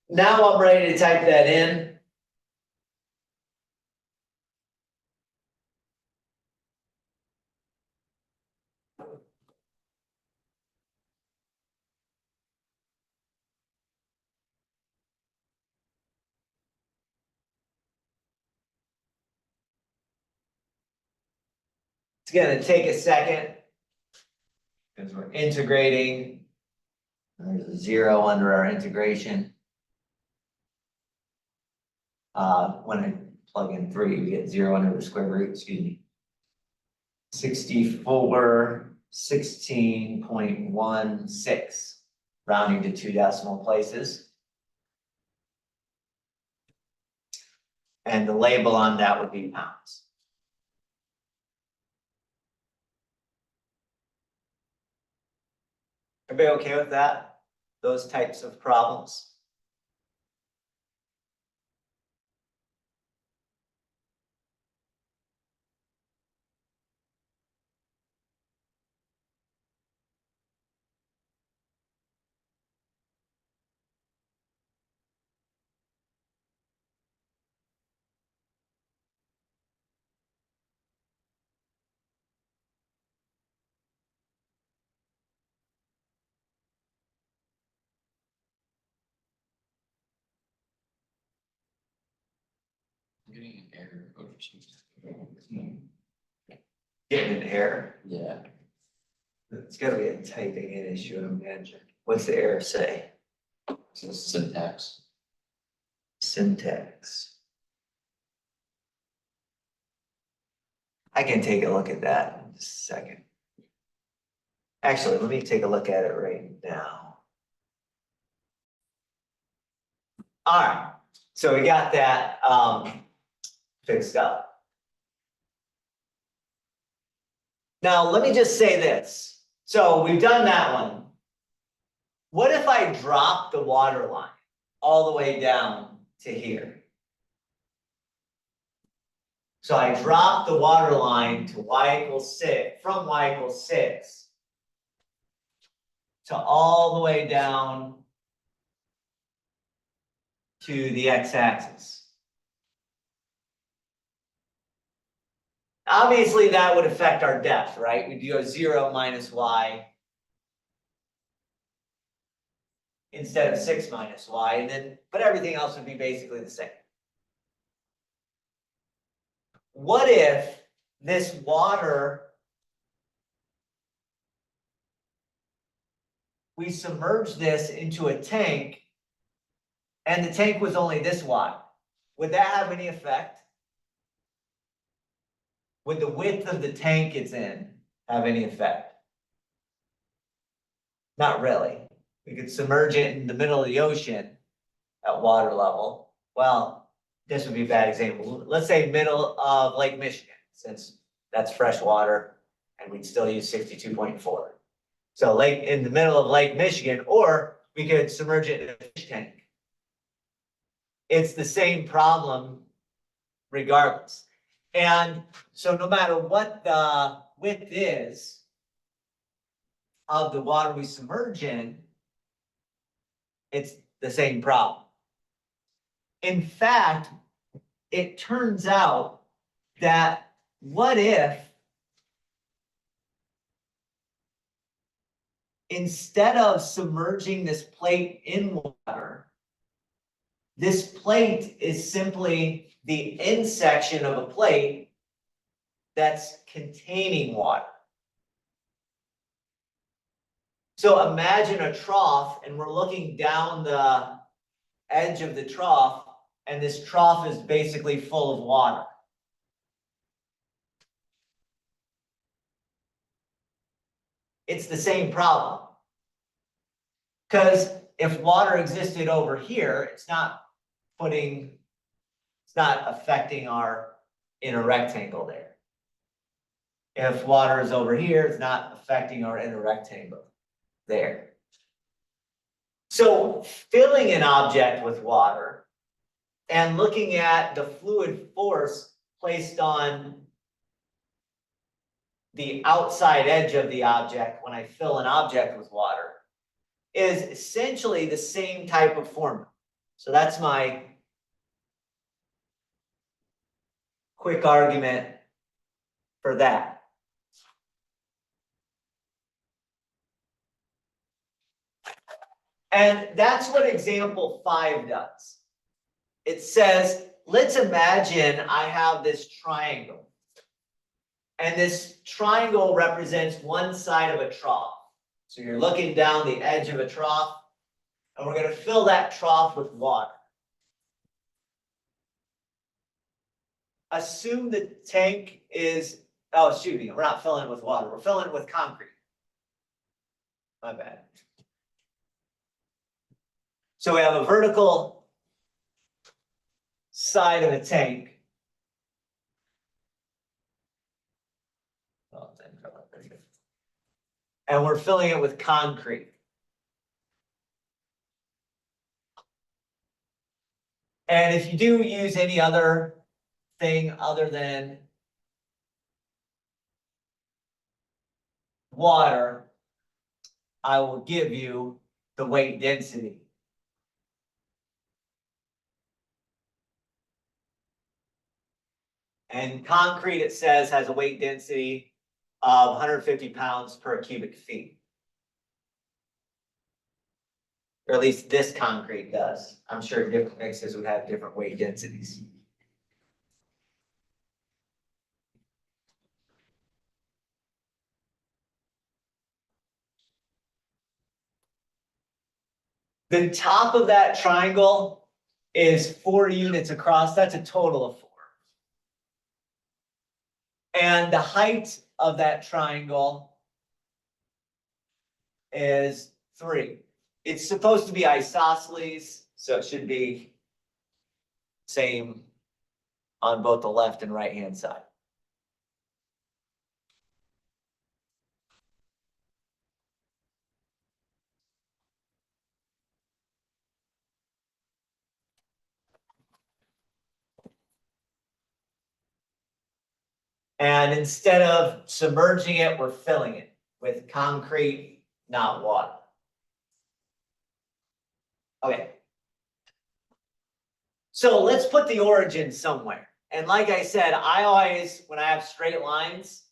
Now I'm ready to type that in. It's gonna take a second. Because we're integrating. There's a 0 under our integration. When I plug in 3, we get 0 under the square root, excuse me. 64, 16.16, rounding to 2 decimal places. And the label on that would be pounds. Everybody okay with that? Those types of problems? I'm getting an error over something. Getting an error. Yeah. It's gotta be a typing in issue, I imagine. What's the error say? So syntax. Syntax. I can take a look at that in just a second. Actually, let me take a look at it right now. All right, so we got that fixed up. Now, let me just say this. So we've done that one. What if I drop the water line all the way down to here? So I drop the water line to y equals 6, from y equals 6 to all the way down to the x-axis. Obviously, that would affect our depth, right? We'd go 0 minus y instead of 6 minus y, and then, but everything else would be basically the same. What if this water, we submerge this into a tank and the tank was only this wide? Would that have any effect? Would the width of the tank it's in have any effect? Not really. We could submerge it in the middle of the ocean at water level. Well, this would be a bad example. Let's say middle of Lake Michigan, since that's fresh water and we'd still use 62.4. So in the middle of Lake Michigan, or we could submerge it in a fish tank. It's the same problem regardless. And so no matter what the width is of the water we submerge in, it's the same problem. In fact, it turns out that what if instead of submerging this plate in water, this plate is simply the end section of a plate that's containing water. So imagine a trough and we're looking down the edge of the trough and this trough is basically full of water. It's the same problem. Because if water existed over here, it's not affecting our inner rectangle there. If water is over here, it's not affecting our inner rectangle there. So filling an object with water and looking at the fluid force placed on the outside edge of the object when I fill an object with water is essentially the same type of formula. So that's my quick argument for that. And that's what example 5 does. It says, let's imagine I have this triangle. And this triangle represents one side of a trough. So you're looking down the edge of a trough, and we're gonna fill that trough with water. Assume the tank is, oh, excuse me, we're not filling it with water, we're filling it with concrete. My bad. So we have a vertical side of a tank. And we're filling it with concrete. And if you do use any other thing other than water, I will give you the weight density. And concrete, it says, has a weight density of 150 pounds per cubic feet. Or at least this concrete does. I'm sure different mixes would have different weight densities. The top of that triangle is 4 units across. That's a total of 4. And the height of that triangle is 3. It's supposed to be isosceles, so it should be same on both the left and right hand side. And instead of submerging it, we're filling it with concrete, not water. Okay. So let's put the origin somewhere. And like I said, I always, when I have straight lines,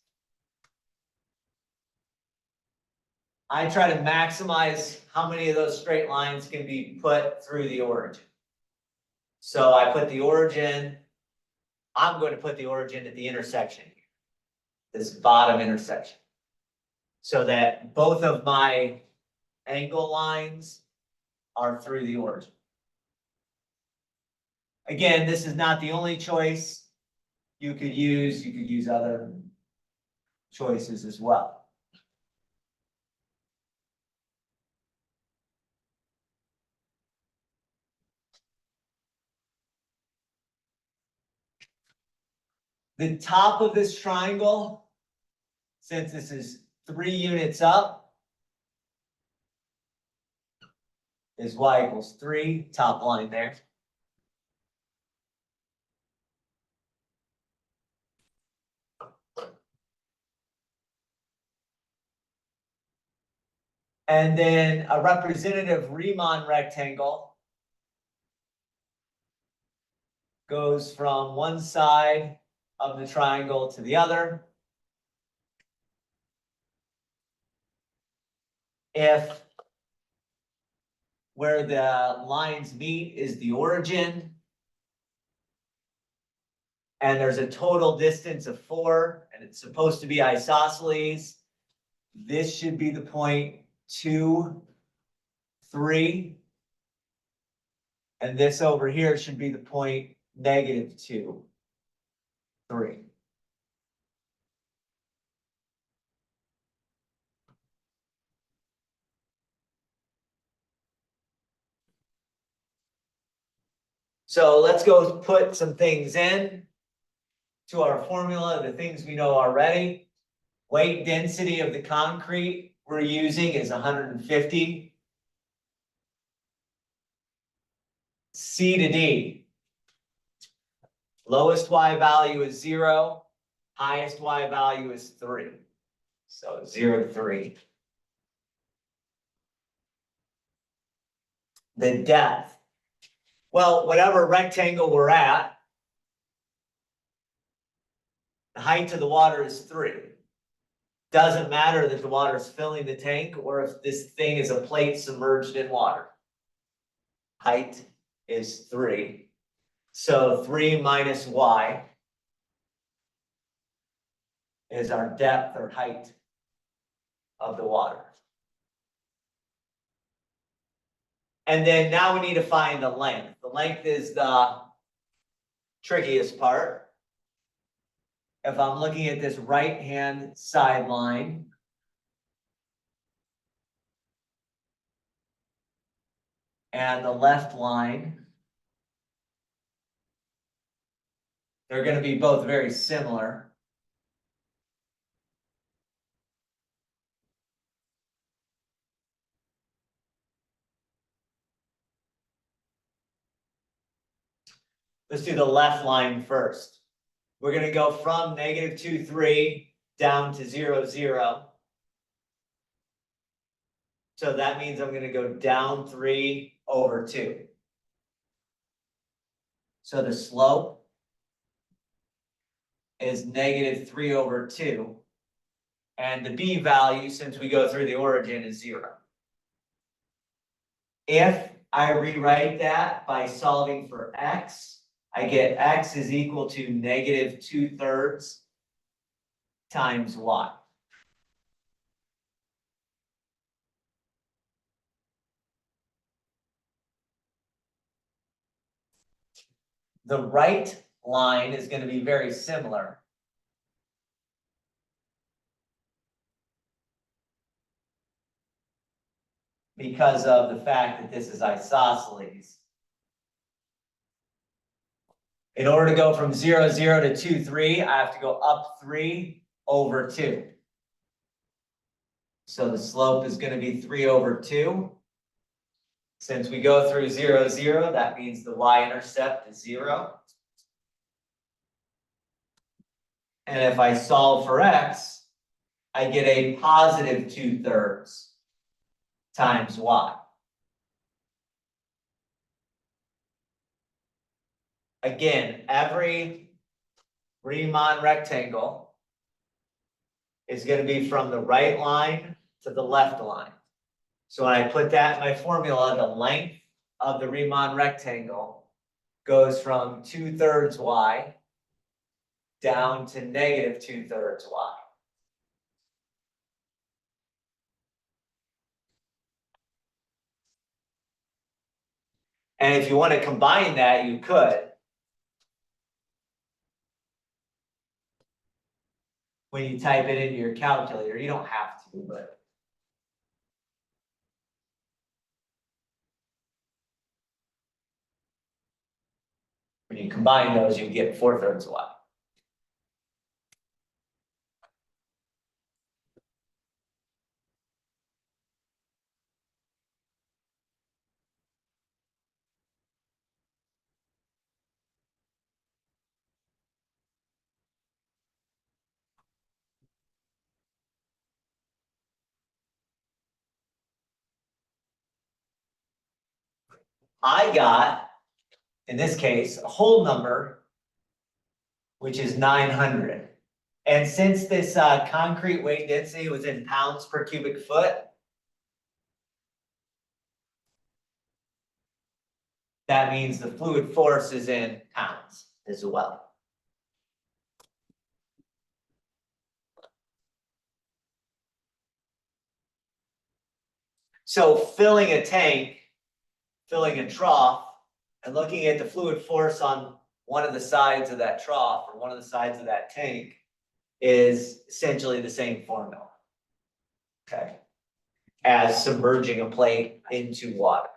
I try to maximize how many of those straight lines can be put through the origin. So I put the origin, I'm going to put the origin at the intersection here, this bottom intersection. So that both of my angle lines are through the origin. Again, this is not the only choice you could use other choices as well. The top of this triangle, since this is 3 units up, is y equals 3, top line there. And then a representative Riemann rectangle goes from one side of the triangle to the other. If where the lines meet is the origin, and there's a total distance of 4, and it's supposed to be isosceles, this should be the point 2, 3. And this over here should be the point -2, 3. So let's go put some things in to our formula, the things we know already. Weight density of the concrete we're using is 150. C to D. Lowest Y value is 0. Highest Y value is 3. So 0 to 3. The depth. Well, whatever rectangle we're at, the height of the water is 3. Doesn't matter that the water is filling the tank or if this thing is a plate submerged in water. Height is 3. So 3 minus y is our depth or height of the water. And then now we need to find the length. The length is the trickiest part. If I'm looking at this right-hand side line, and the left line, they're going to be both very similar. Let's do the left line first. We're going to go from -2,3 down to 0, 0. So that means I'm going to go down 3/2. So the slope is -3/2. And the b value, since we go through the origin, is 0. If I rewrite that by solving for x, I get x is equal to -2/3 times y. The right line is going to be very similar. Because of the fact that this is isosceles. In order to go from 0, 0 to 2, 3, I have to go up 3/2. So the slope is going to be 3/2. Since we go through 0, 0, that means the y-intercept is 0. And if I solve for x, I get a positive 2/3 times y. Again, every Riemann rectangle is going to be from the right line to the left line. So when I put that in my formula, the length of the Riemann rectangle goes from 2/3 y down to -2/3 y. And if you want to combine that, you could. When you type it into your calculator, you don't have to, but. When you combine those, you get 4/3 y. I got, in this case, a whole number, which is 900. And since this concrete weight density was in pounds per cubic foot, that means the fluid force is in pounds as well. So filling a tank, filling a trough, and looking at the fluid force on one of the sides of that trough or one of the sides of that tank is essentially the same formula. Okay. As submerging a plate into water.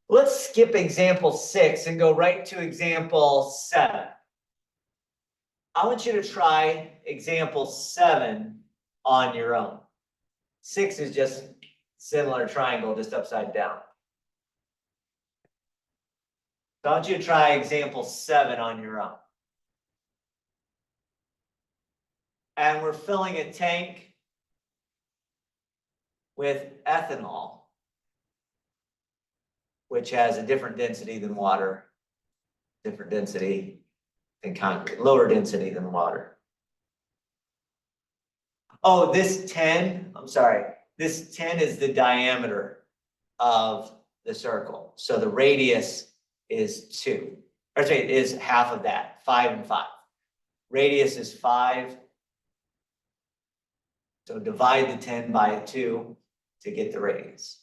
Let's skip example 6 and go right to example 7. I want you to try example 7 on your own. 6 is just similar triangle, just upside down. So I want you to try example 7 on your own. And we're filling a tank with ethanol. which has a different density than water, different density than concrete, lower density than water. Oh, this 10, I'm sorry, this 10 is the diameter of the circle. So the radius is 2, or sorry, is half of that, 5 and 5. Radius is 5. So divide the 10 by 2 to get the radius.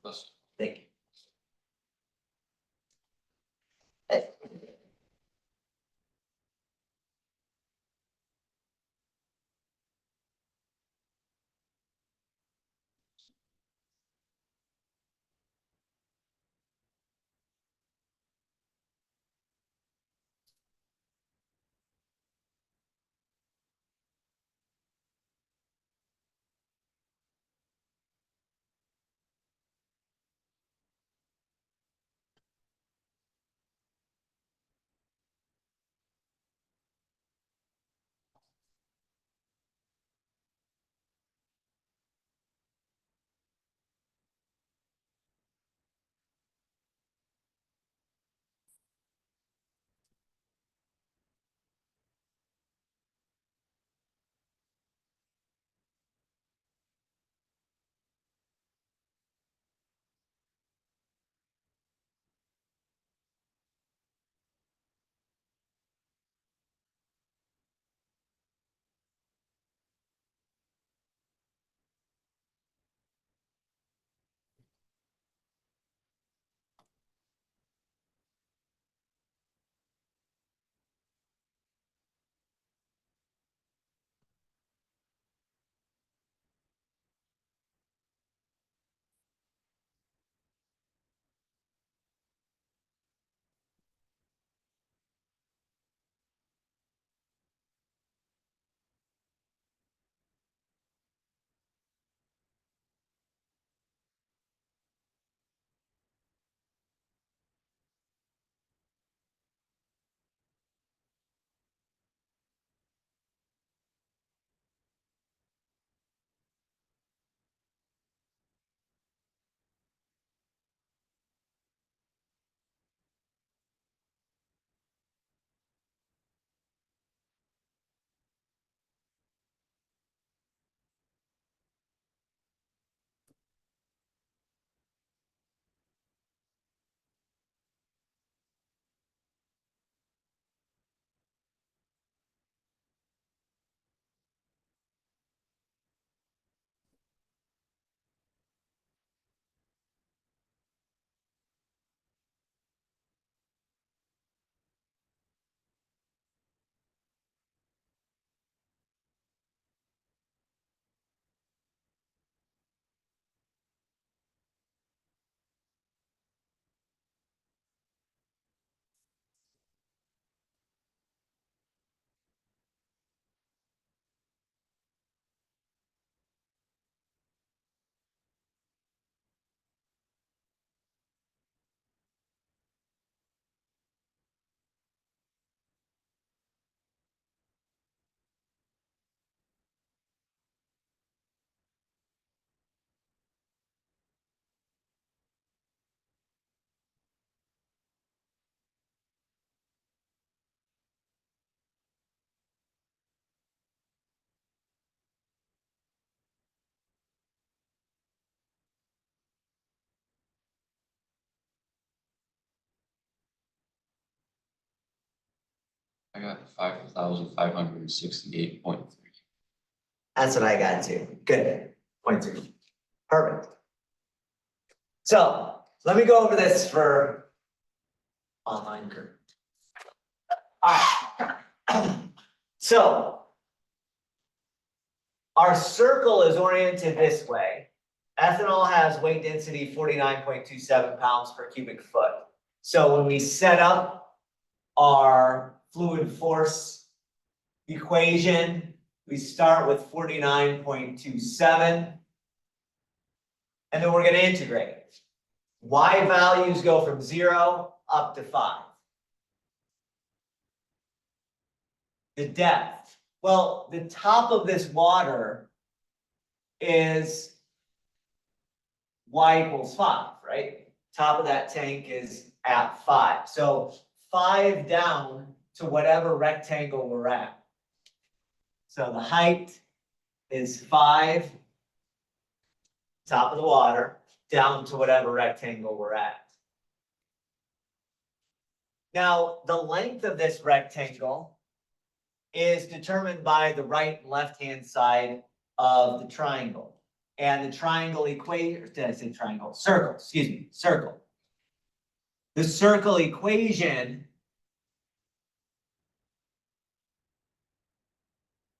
Plus, Thank you. I got 5,568.3. That's what I got too. Good. Point 3. Perfect. So let me go over this for online group. All right. So Our circle is oriented this way. Ethanol has weight density 49.27 pounds per cubic foot. So when we set up our fluid force equation, we start with 49.27. And then we're going to integrate. Y values go from 0 up to 5. The depth. Well, the top of this water is Y equals 5, right? Top of that tank is at 5. So 5 down to whatever rectangle we're at. So the height is 5, top of the water, down to whatever rectangle we're at. Now, the length of this rectangle is determined by the right and left-hand side of the triangle. And the triangle equation, did I say triangle? Circle, excuse me, circle. The circle equation,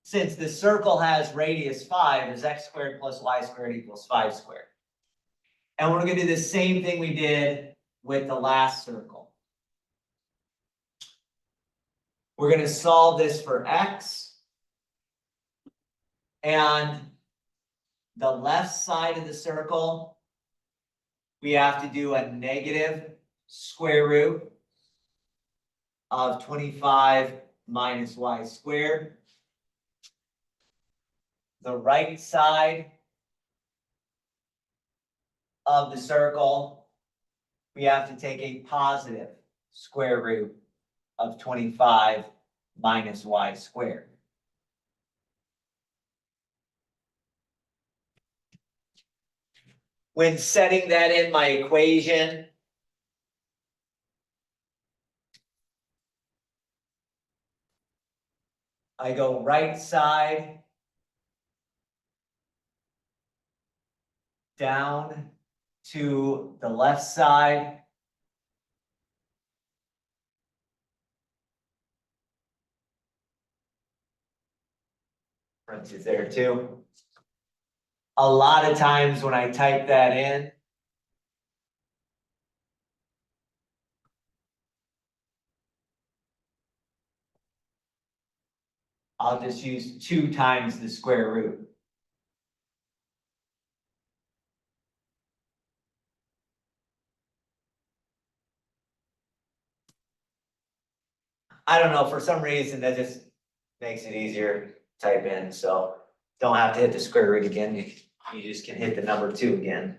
since the circle has radius 5, is x squared plus y squared equals 5 squared. And we're going to do the same thing we did with the last circle. We're going to solve this for x. And the left side of the circle, we have to do a negative square root of 25 minus y squared. The right side of the circle, we have to take a positive square root of 25 minus y squared. When setting that in my equation, I go right side down to the left side. Parentheses there too. A lot of times when I type that in, I'll just use 2 times the square root. I don't know, for some reason that just makes it easier to type in, so don't have to hit the square root again. You just can hit the number 2 again.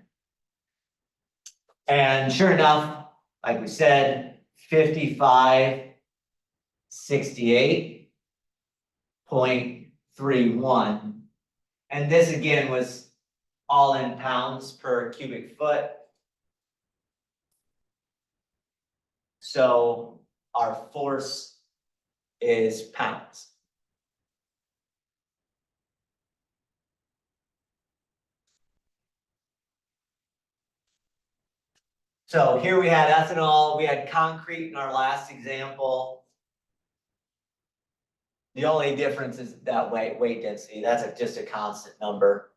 And sure enough, like we said, 5568.31. And this again was all in pounds per cubic foot. So our force is pounds. So here we had ethanol, we had concrete in our last example. The only difference is that weight density, that's just a constant number.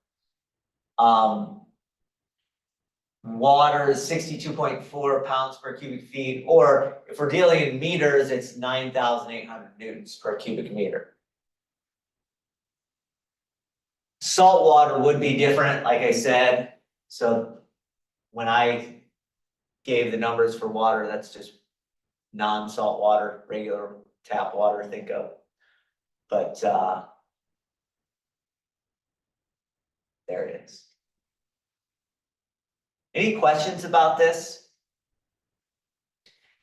Water is 62.4 pounds per cubic feet, or if we're dealing in meters, it's 9,800 newtons per cubic meter. Salt water would be different, like I said. So when I gave the numbers for water, that's just non-salt water, regular tap water, think of. But there it is. Any questions about this?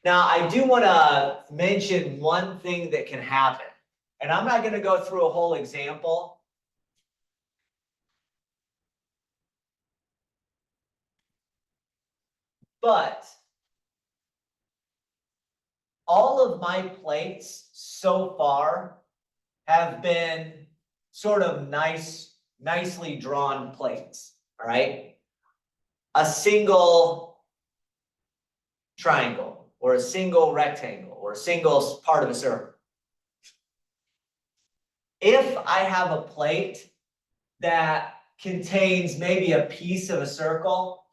Now, I do want to mention one thing that can happen, and I'm not going to go through a whole example. But all of my plates so far have been sort of nicely drawn plates, all right? A single triangle, or a single rectangle, or a single part of a circle. If I have a plate that contains maybe a piece of a circle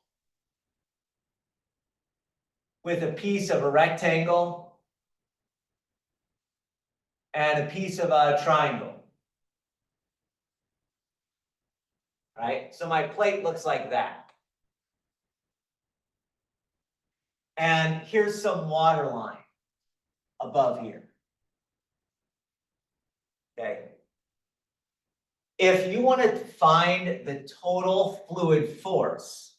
with a piece of a rectangle and a piece of a triangle. Right? So my plate looks like that. And here's some water line above here. Okay. If you want to find the total fluid force,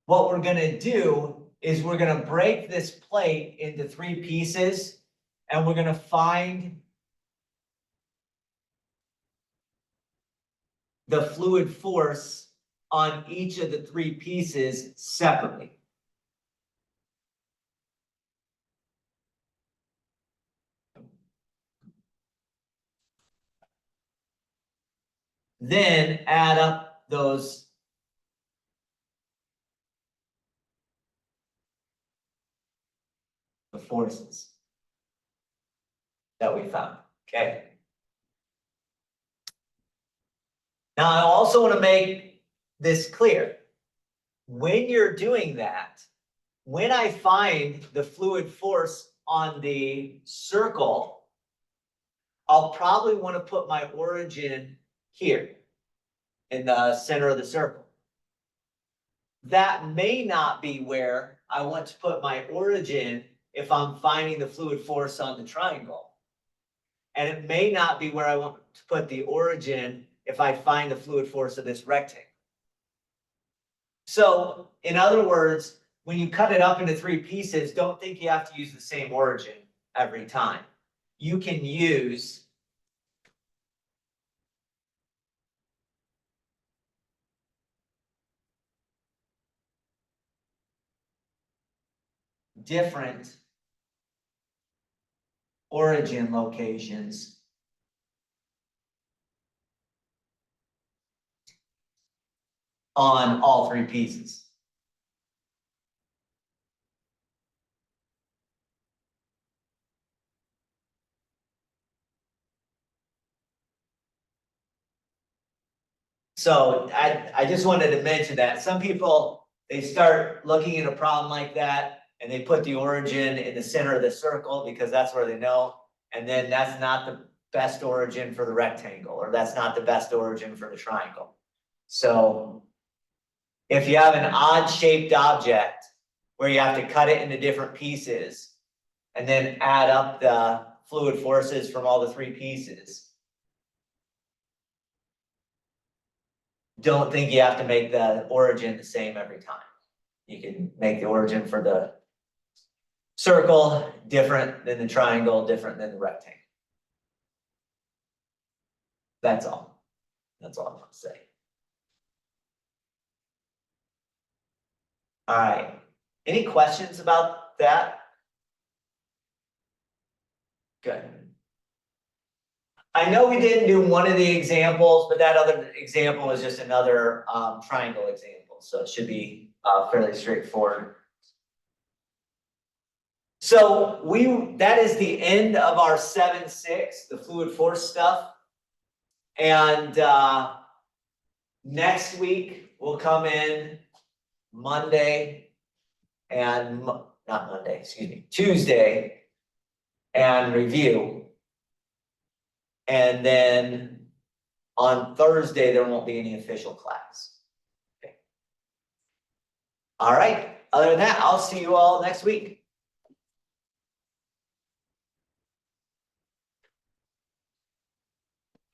what we're going to do is we're going to break this plate into 3 pieces, and we're going to find the fluid force on each of the 3 pieces separately. Then add up those the forces that we found, okay? Now, I also want to make this clear. When you're doing that, when I find the fluid force on the circle, I'll probably want to put my origin here in the center of the circle. That may not be where I want to put my origin if I'm finding the fluid force on the triangle. And it may not be where I want to put the origin if I find the fluid force of this rectangle. So, in other words, when you cut it up into 3 pieces, don't think you have to use the same origin every time. You can use different origin locations on all 3 pieces. So I just wanted to mention that some people, they start looking at a problem like that and they put the origin in the center of the circle because that's where they know. And then that's not the best origin for the rectangle, or that's not the best origin for the triangle. So if you have an odd shaped object where you have to cut it into different pieces and then add up the fluid forces from all the 3 pieces, don't think you have to make the origin the same every time. You can make the origin for the circle different than the triangle, different than the rectangle. That's all. That's all I want to say. All right. Any questions about that? Good. I know we didn't do one of the examples, but that other example was just another triangle example, so it should be fairly straightforward. So that is the end of our 7-6, the fluid force stuff. And next week we'll come in Monday and not Monday, excuse me, Tuesday, and review. And then on Thursday, there won't be any official class. Okay. All right. Other than that, I'll see you all next week.